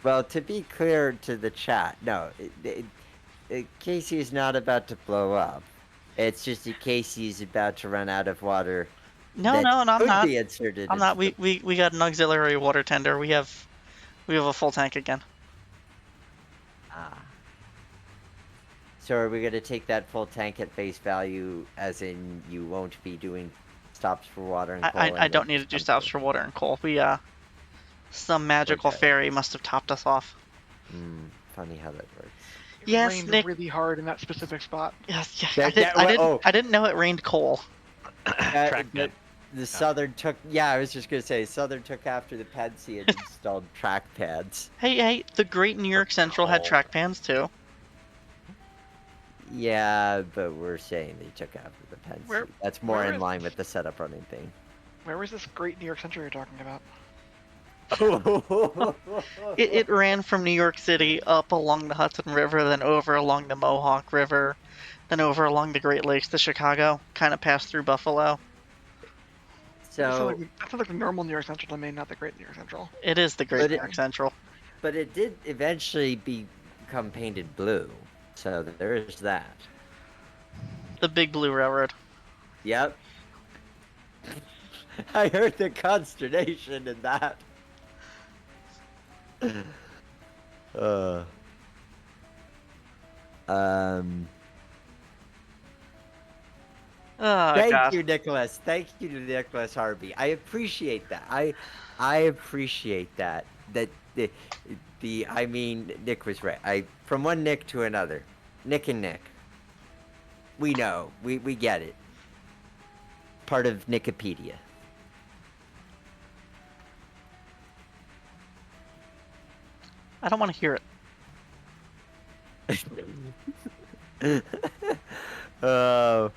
Well, to be clear to the chat, no, Casey is not about to blow up. It's just that Casey is about to run out of water No, that no, no, I'm could not. be inserted I'm not. into the. We got an auxiliary water tender. We have a full tank again. Ah. So are we going to take that full tank at face value, as in you won't be doing stops for water and coal? I don't need to do stops for water and coal. Some magical Okay. fairy must have topped us off. Funny how that works. It Yes, rained Nick. really hard in that specific spot. Yes, yeah. That- I didn't know it rained coal. Trackman. The Southern took. Yeah, I was just going to say Southern took after the Pensy and installed track pads. Hey, the Great New York Central had coal. track pans too. Yeah, but we're saying they took after the Pensy. Where- That's more where in is- line with the setup running thing. Where was this great New York Central you're talking about? It ran from New York City up along the Hudson River, then over along the Mohawk River, then over along the Great Lakes to Chicago, kind of passed through Buffalo. That So, sounds like the normal New York Central to me, not the great New York Central. It is the Great But New it- York Central. but it did eventually become painted blue, so there is that. The Big Blue Railroad. Yep. I heard the consternation in that. Uh. Oh, Thank God. you, Nicholas. Thank you to Nicholas Harvey. I appreciate that. I appreciate that. That I mean, Nick was right. From one Nick to another. Nick and Nick. We know. We get it. Part of Nickopedia. I don't want to hear it. Oh.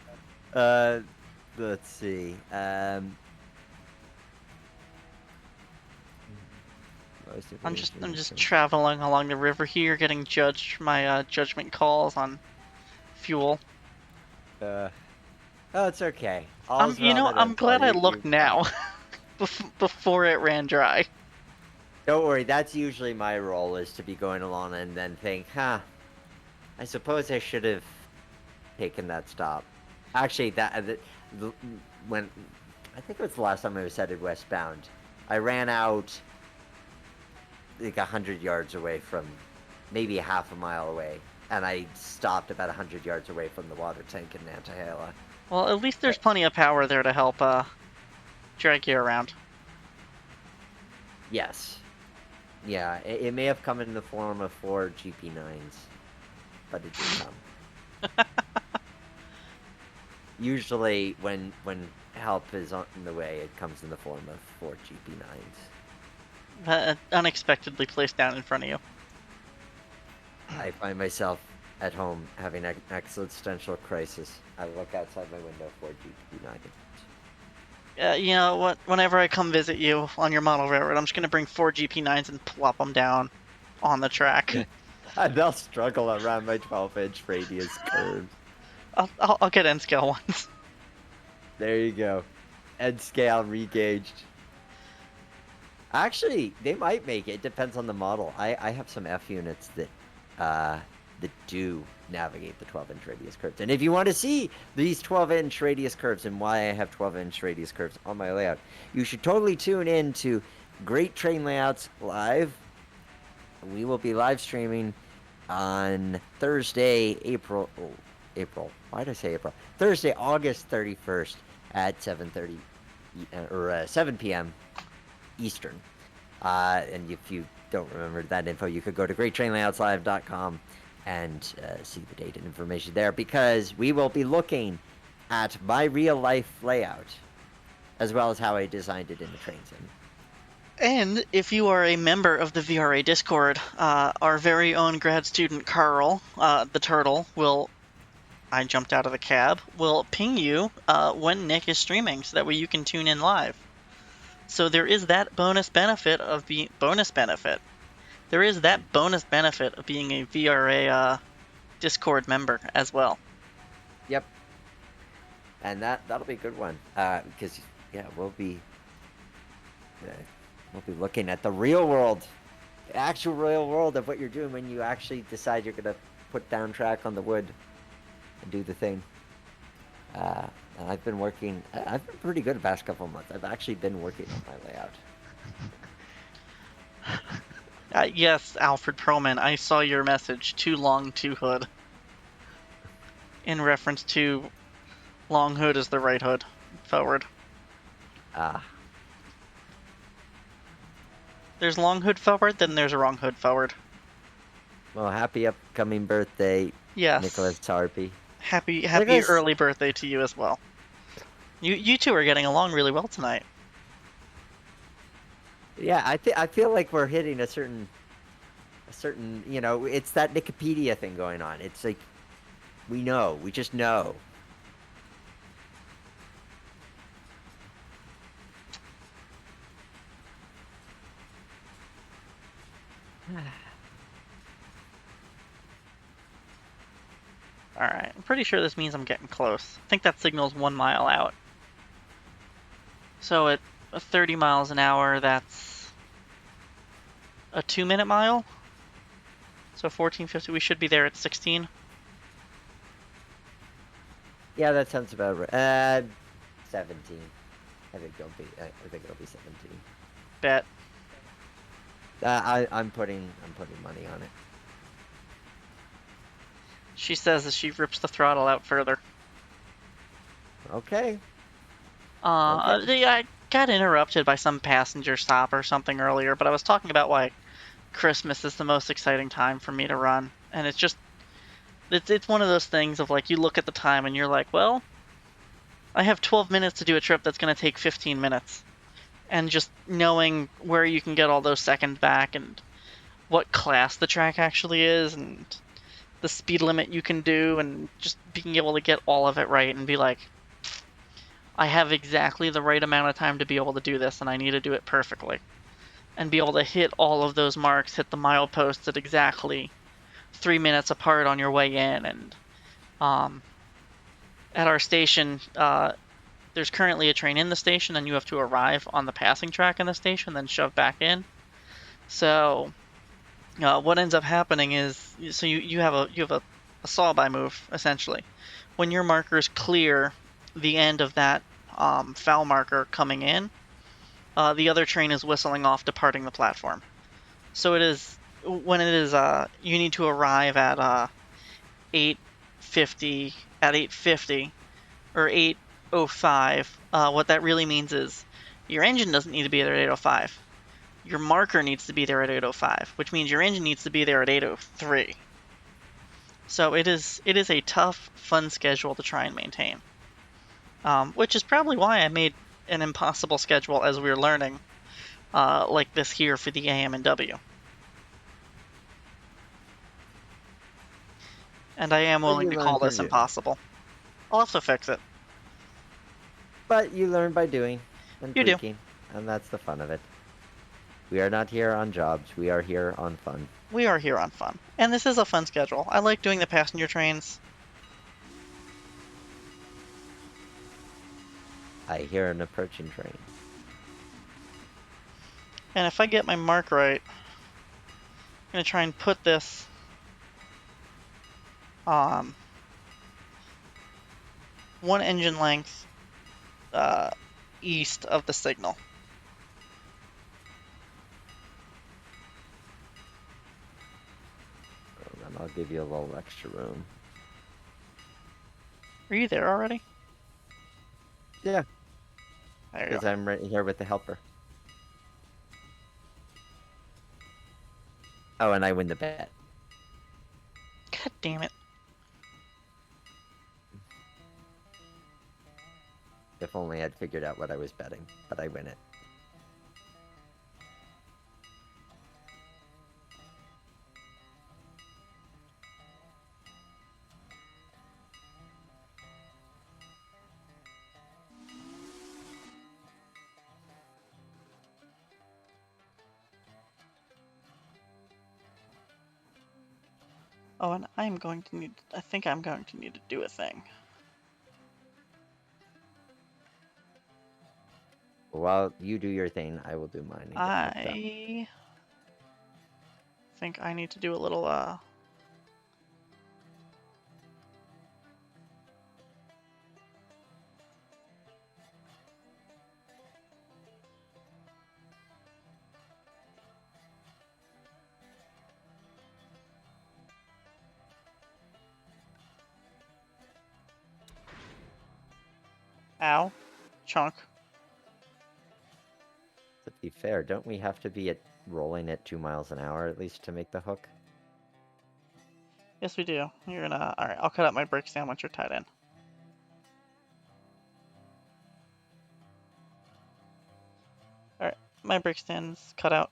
Let's see. I'm just traveling along the river here, getting judged my judgment calls on fuel. Oh, it's okay. I'm glad I looked now, before it ran dry. Don't worry, that's usually my role, is to be going along and then think, I suppose I should have taken that stop. Actually, when I think it was the last time I was headed westbound, I ran out like 100 yards away from, maybe a half a mile away, and I stopped about 100 yards away from the water tank in Nantahala. Well, at least there's plenty of power there to help drag you around. Yes. Yeah, it may have come in the form of 4 GP9s, but it did come. Usually, when help is on the way, it comes in the form of 4 GP9s. Unexpectedly placed down in front of you. I find myself at home having an existential crisis. I look outside my window for GP9s. You know what? Whenever I come visit you on your model railroad, I'm just gonna bring 4 GP9s and plop them down on the track. And they'll struggle around my 12-inch radius curves. I'll get N scale ones. There you go. End scale regaged. Actually, they might make it. It depends on the model. I have some F units that do navigate the 12-inch radius curves. And if you want to see these 12-inch radius curves and why I have 12-inch radius curves on my layout, you should totally tune in to Great Train Layouts Live. We will be live streaming on Thursday, April. Why did I say April? Thursday, August 31st at 7:30 or 7 p.m. Eastern. And if you don't remember that info, you could go to greattrainlayoutslive.com and see the date and information there, because we will be looking at my real life layout as well as how I designed it in the train sim. And if you are a member of the VRA Discord, our very own grad student Carl, the turtle, I jumped out of the cab, will ping you when Nick is streaming, so that way you can tune in live. So there is that bonus benefit of being There is that bonus benefit of being a VRA Discord member as well. Yep. And that'll be a good one, because we'll be looking at the real world, the actual real world of what you're doing when you actually decide you're gonna put down track on the wood and do the thing. And I've been pretty good the past couple of months. I've actually been working on my layout. Yes, Alfred Perlman, I saw your message, too long, too hood. In reference to long hood is the right hood, forward. There's long hood forward, then there's a wrong hood forward. Well, happy upcoming birthday, Yes. Nicholas Tarpey. Happy Nicholas... early birthday to you as well. You two are getting along really well tonight. Yeah, I feel like we're hitting a certain, it's that Wikipedia thing going on. It's like, we just know. Alright, I'm pretty sure this means I'm getting close. I think that signal's 1 mile out. So at 30 miles an hour, that's a 2-minute mile? So 1450, we should be there at 16. Yeah, that sounds about right. 17. I think it'll be 17. Bet. I'm putting money on it. She says as she rips the throttle out further. Okay. I got interrupted by some passenger stop or something earlier, but I was talking about why Christmas is the most exciting time for me to run. And it's one of those things of like, you look at the time and you're like, well, I have 12 minutes to do a trip that's going to take 15 minutes. And just knowing where you can get all those seconds back and what class the track actually is and the speed limit you can do and just being able to get all of it right and be like, I have exactly the right amount of time to be able to do this and I need to do it perfectly. And be able to hit all of those marks, hit the mileposts at exactly 3 minutes apart on your way in. And at our station, there's currently a train in the station and you have to arrive on the passing track in the station, then shove back in. So what ends up happening is, so you have a saw-by move, essentially. When your markers clear the end of that foul marker coming in, the other train is whistling off, departing the platform. So when it is, you need to arrive at 8:50 or 8:05. What that really means is your engine doesn't need to be there at 8:05. Your marker needs to be there at 8:05, which means your engine needs to be there at 8:03. So it is a tough, fun schedule to try and maintain. Which is probably why I made an impossible schedule as we were learning, like this here for the AM and W. And I am willing to call this impossible. I'll also fix it. But you learn by doing and You do. tweaking, and that's the fun of it. We are not here on jobs. We are here on fun. We are here on fun. And this is a fun schedule. I like doing the passenger trains. I hear an approaching train. And if I get my mark right, I'm gonna try and put this one engine length east of the signal. Well, then I'll give you a little extra room. Are you there already? Yeah, There you because go. I'm right here with the helper. Oh, and I win the bet. God damn it. If only I'd figured out what I was betting, but I win it. Oh, and I'm going to need. I think I'm going to need to do a thing. While you do your thing, I will do mine and get hooked up. I think I need to do a little ow, chunk. To be fair, don't we have to be rolling at 2 miles an hour at least to make the hook? Yes, we do. You're gonna. All right, I'll cut out my brake stand once you're tied in. All right, my brake stand's cut out.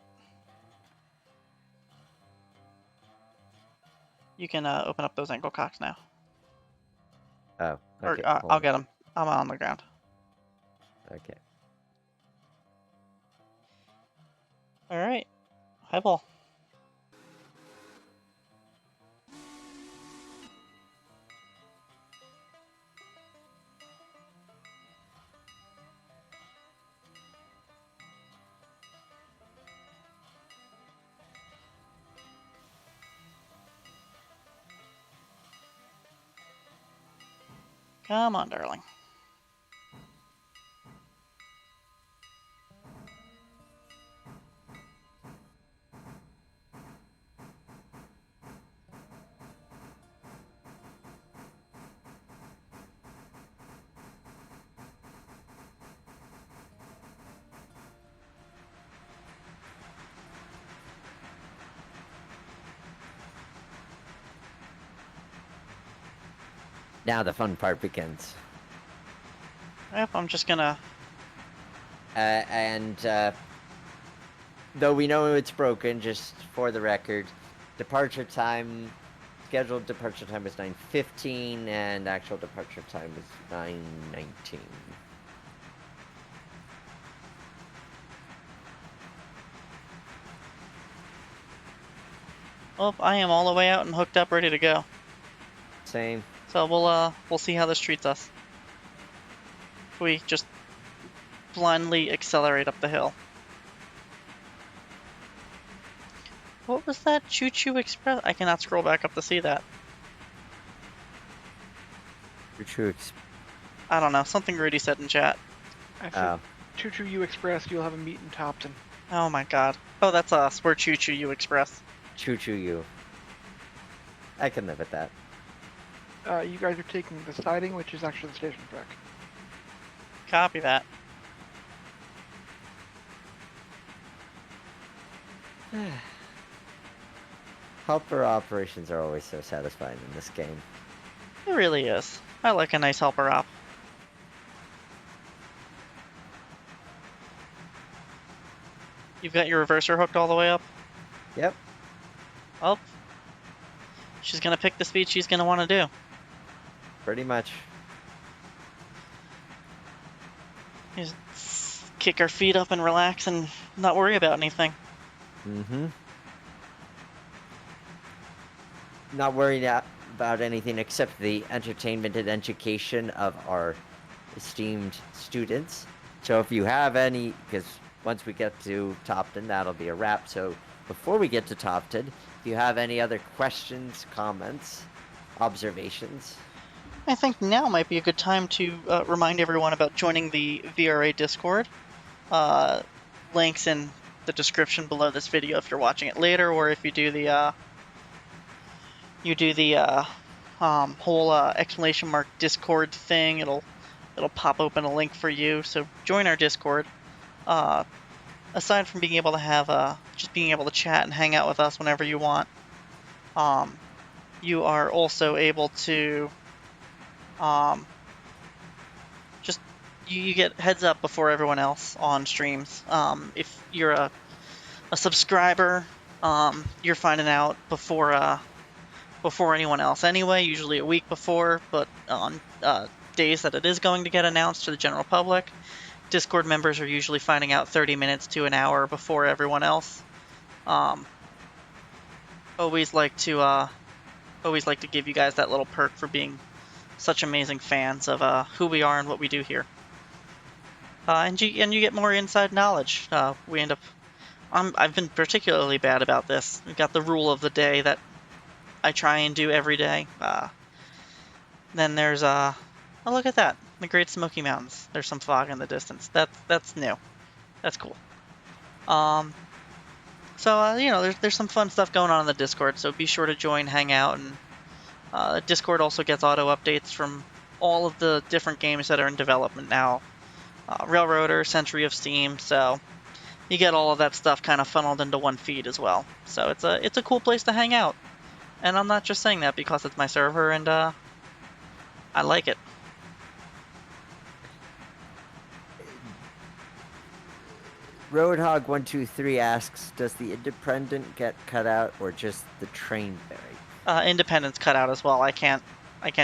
You can open up those ankle cocks now. Oh, Or okay. I'll Hold get them. I'm on the ground. on. Okay. All right, highball. Come on, darling. Now the fun part begins. Yep, I'm just gonna. Though we know it's broken, just for the record, departure time, scheduled departure time is 9:15, and actual departure time is 9:19. Well, I am all the way out and hooked up, ready to go. Same. So we'll see how this treats us. If we just blindly accelerate up the hill. What was that? Choo Choo Express? I cannot scroll back up to see that. True. I don't know. Something Rudy said in chat. I said, Choo Choo U Express, you'll have a meet in Topton. Oh my god. Oh, that's us. We're Choo Choo U Express. Choo choo you. I can live with that. You guys are taking the siding, which is actually the station track. Copy that. Helper operations are always so satisfying in this game. It really is. I like a nice helper op. You've got your reverser hooked all the way up? Yep. Well, she's gonna pick the speed she's gonna want to do. Pretty much. Just kick our feet up and relax and not worry about anything. Mm-hmm. Not worried about anything except the entertainment and education of our esteemed students. So if you have any, because once we get to Topton, that'll be a wrap. So before we get to Topton, if you have any other questions, comments, observations? I think now might be a good time to remind everyone about joining the VRA Discord. Links in the description below this video if you're watching it later, or if you do the whole exclamation mark Discord thing, it'll pop open a link for you. So join our Discord. Aside from being able to have just being able to chat and hang out with us whenever you want, you are also able to just you get heads up before everyone else on streams. If you're a subscriber, you're finding out before anyone else anyway, usually a week before, but on days that it is going to get announced to the general public, Discord members are usually finding out 30 minutes to an hour before everyone else. Always like to give you guys that little perk for being such amazing fans of who we are and what we do here. And you get more inside knowledge. We end up. I've been particularly bad about this. We've got the rule of the day that I try and do every day. Then there's oh, look at that, the Great Smoky Mountains. There's some fog in the distance. That's new. That's cool. So you know, there's some fun stuff going on in the Discord. So be sure to join, hang out, and Discord also gets auto updates from all of the different games that are in development now. Railroader, Century of Steam. So you get all of that stuff kind of funneled into one feed as well. So it's a cool place to hang out. And I'm not just saying that because it's my server and I like it. Roadhog123 asks, does the Independent get cut out or just the train buried? Independence cut out as well. I can't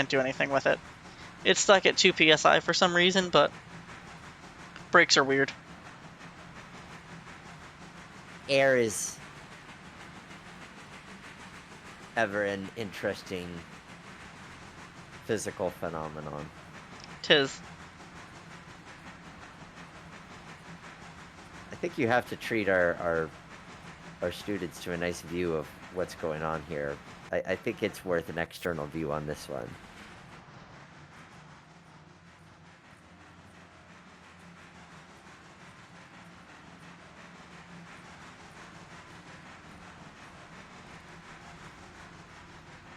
do anything with it. It's stuck at 2 psi for some reason, but brakes are weird. Air is ever an interesting physical phenomenon. 'Tis. I think you have to treat our students to a nice view of what's going on here. I think it's worth an external view on this one.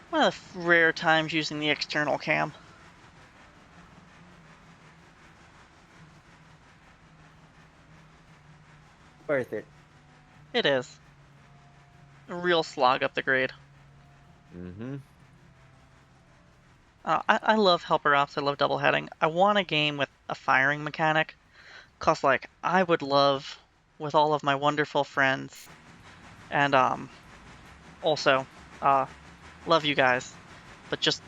One of the rare times using the external cam. Worth it. It is. A real slog up the grade. Mm-hmm. I love helper ops. I love double heading. I want a game with a firing mechanic, cause like I would love, with all of my wonderful friends, and also love you guys, but just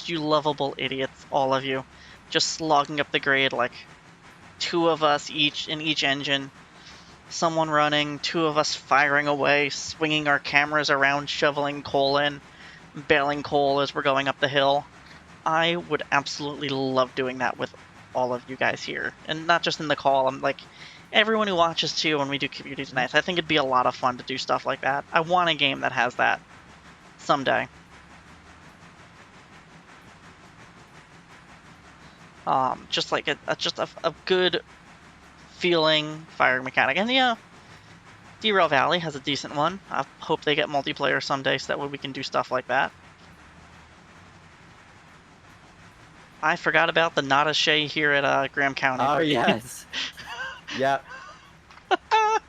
you lovable idiots, all of you, just slogging up the grade like 2 of us each in each engine, someone running, 2 of us firing away, swinging our cameras around, shoveling coal in, baling coal as we're going up the hill. I would absolutely love doing that with all of you guys here, and not just in the call. I'm like everyone who watches too when we do community nights. I think it'd be a lot of fun to do stuff like that. I want a game that has that someday. Just like a good feeling firing mechanic. And yeah, Derail Valley has a decent one. I hope they get multiplayer someday so that way we can do stuff like that. I forgot about the Not a Shay here at Graham County. Oh, yes. Yep. I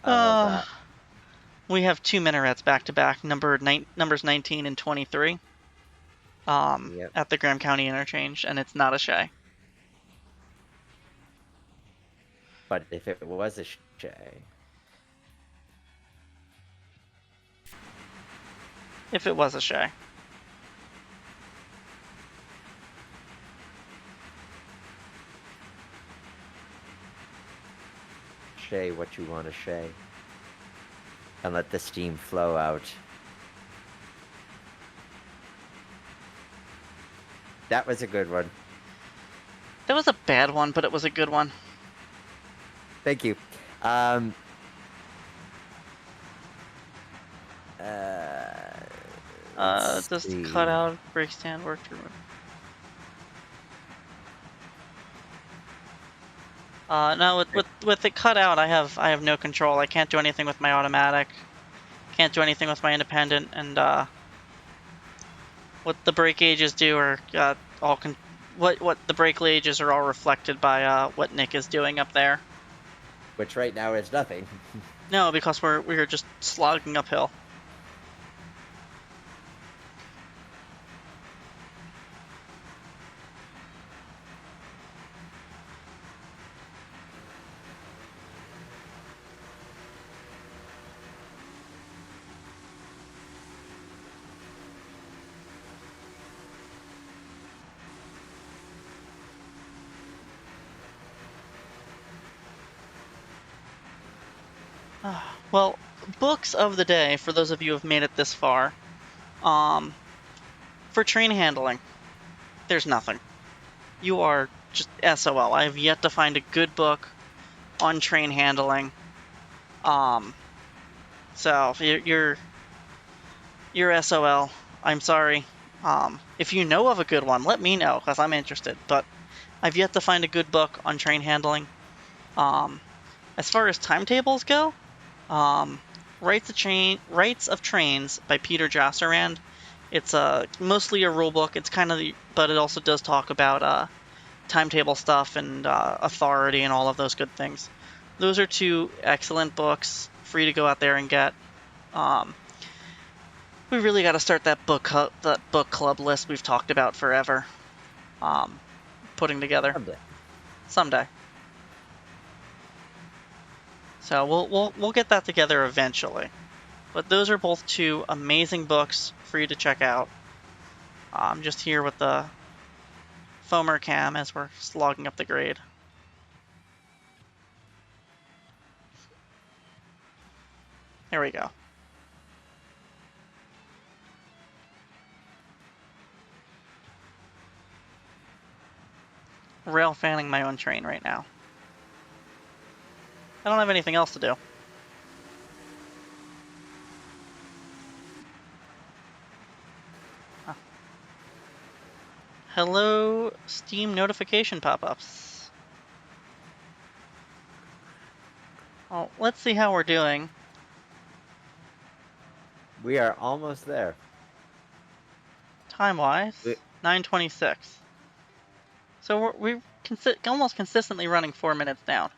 love that. We have 2 minarets back to back, numbers 19 and 23, Yep. at the Graham County interchange, and it's Not a Shay. But if it was a Shay. If it was a Shay. Shay what you want to shay. And let the steam flow out. That was a good one. That was a bad one, but it was a good one. Thank you. Let's Just see. cut out break stand work through. No, with it cut out, I have no control. I can't do anything with my automatic. Can't do anything with my independent, and what the brake gauges do are what the brake gauges are all reflected by what Nick is doing up there. Which right now is nothing. No, because we're just slogging uphill. Well, books of the day for those of you who have made it this far. For train handling, there's nothing. You are just SOL. I have yet to find a good book on train handling. So you're SOL. I'm sorry. If you know of a good one, let me know because I'm interested. But I've yet to find a good book on train handling. As far as timetables go, Rights of Trains by Peter Jasserand. It's mostly a rule book. It's kind of, but it also does talk about timetable stuff and authority and all of those good things. Those are two excellent books, free to go out there and get. We really got to start that book club list we've talked about forever. Putting together someday. So we'll get that together eventually. But those are both two amazing books for you to check out. I'm just here with the foamer cam as we're slogging up the grade. There we go. Rail fanning my own train right now. I don't have anything else to do. Hello, Steam notification pop-ups. Well, let's see how we're doing. We are almost there. Time-wise, 9:26. So we're almost consistently running 4 minutes down.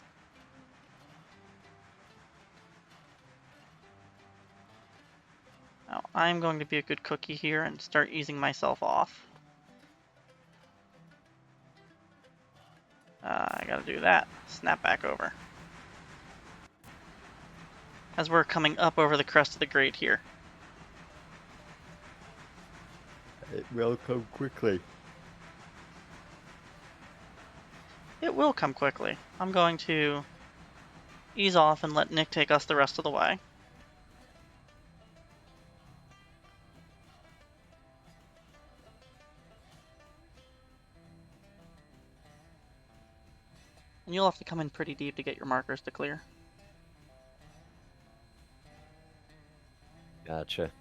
Now, I'm going to be a good cookie here and start easing myself off. I gotta do that. Snap back over. As we're coming up over the crest of the grade here. It will come quickly. It will come quickly. I'm going to ease off and let Nick take us the rest of the way. And you'll have to come in pretty deep to get your markers to clear. Gotcha.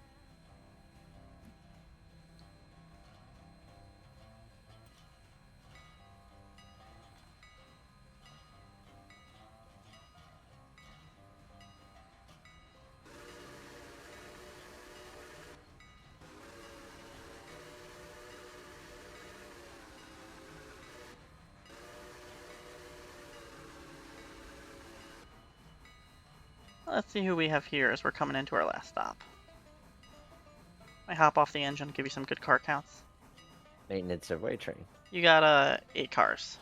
Let's see who we have here as we're coming into our last stop. I hop off the engine, give you some good car counts. Maintenance of way train. You got 8 cars.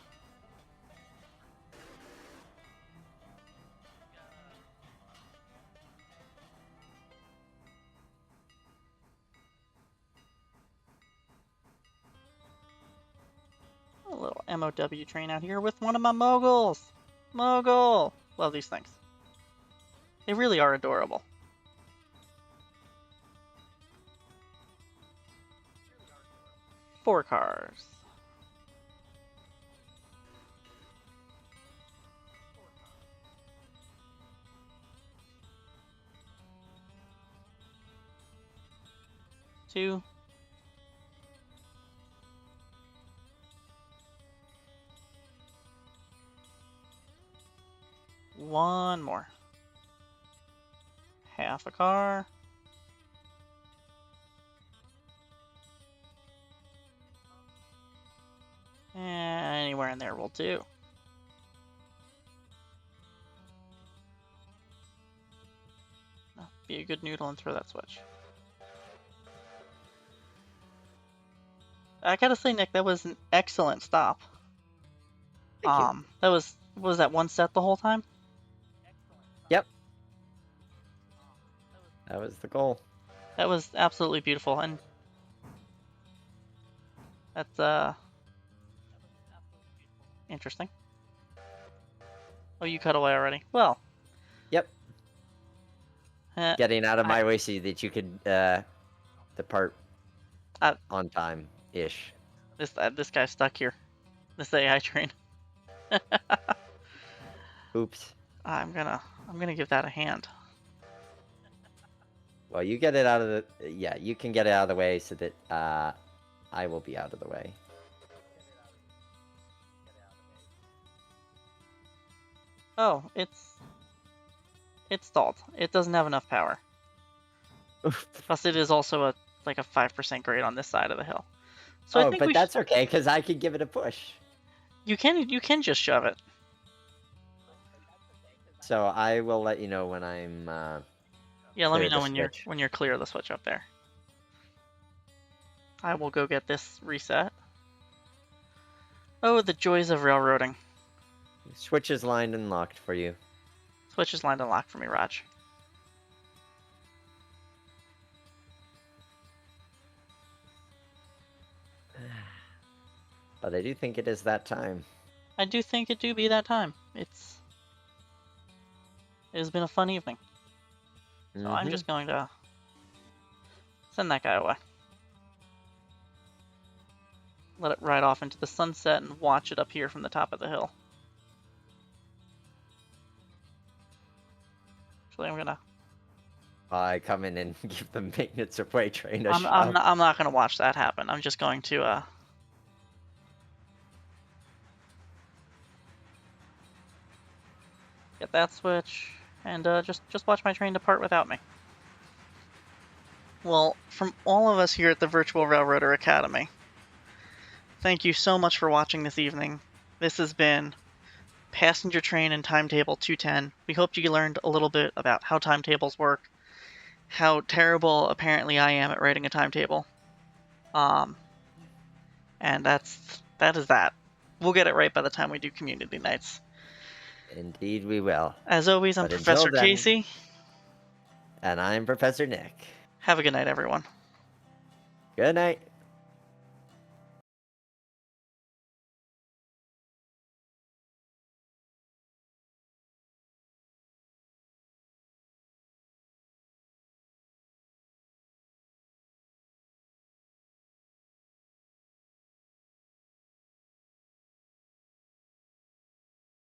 A little MOW train out here with one of my moguls. Mogul! Love these things. They really are adorable. Four cars. 2. One more. Half a car. And anywhere in there will do. Be a good noodle and throw that switch. I gotta say, Nick, that was an excellent stop. Thank you. That was that one set the whole time? Yep. That was the goal. That was absolutely beautiful, and that's interesting. Oh, you cut away already. Well, Yep. eh, Getting out of my way so that you could depart I- on time-ish. this guy's stuck here. This AI train. Oops. I'm gonna give that a hand. Well, you get it out of the... Yeah, you can get it out of the way so that I will be out of the way. Oh, it's stalled. It doesn't have enough power. Plus, it is also a 5% grade on this side of the hill. So I Oh, think but that's okay, because I can give it a push. you can just shove it. So I will let you know when I'm... Yeah, let me clear know the switch. when you're clear of the switch up there. I will go get this reset. Oh, the joys of railroading. Switch is lined and locked for you. Switch is lined and locked for me, Raj. But I do think it is that time. I do think it do be that time. It has been a fun evening. So I'm just going to send that guy away. Let it ride off into the sunset and watch it up here from the top of the hill. Actually, I'm gonna. I come in and give the maintenance of way train a I'm shove. not gonna watch that happen. I'm just going to get that switch and just watch my train depart without me. Well, from all of us here at the Virtual Railroader Academy, thank you so much for watching this evening. This has been Passenger Train and Timetable 210. We hope you learned a little bit about how timetables work, how terrible apparently I am at writing a timetable. And that is that. We'll get it right by the time we do community nights. Indeed we will. As always, I'm But until Professor then- Casey. And I'm Professor Nick. Have a good night, everyone. Good night.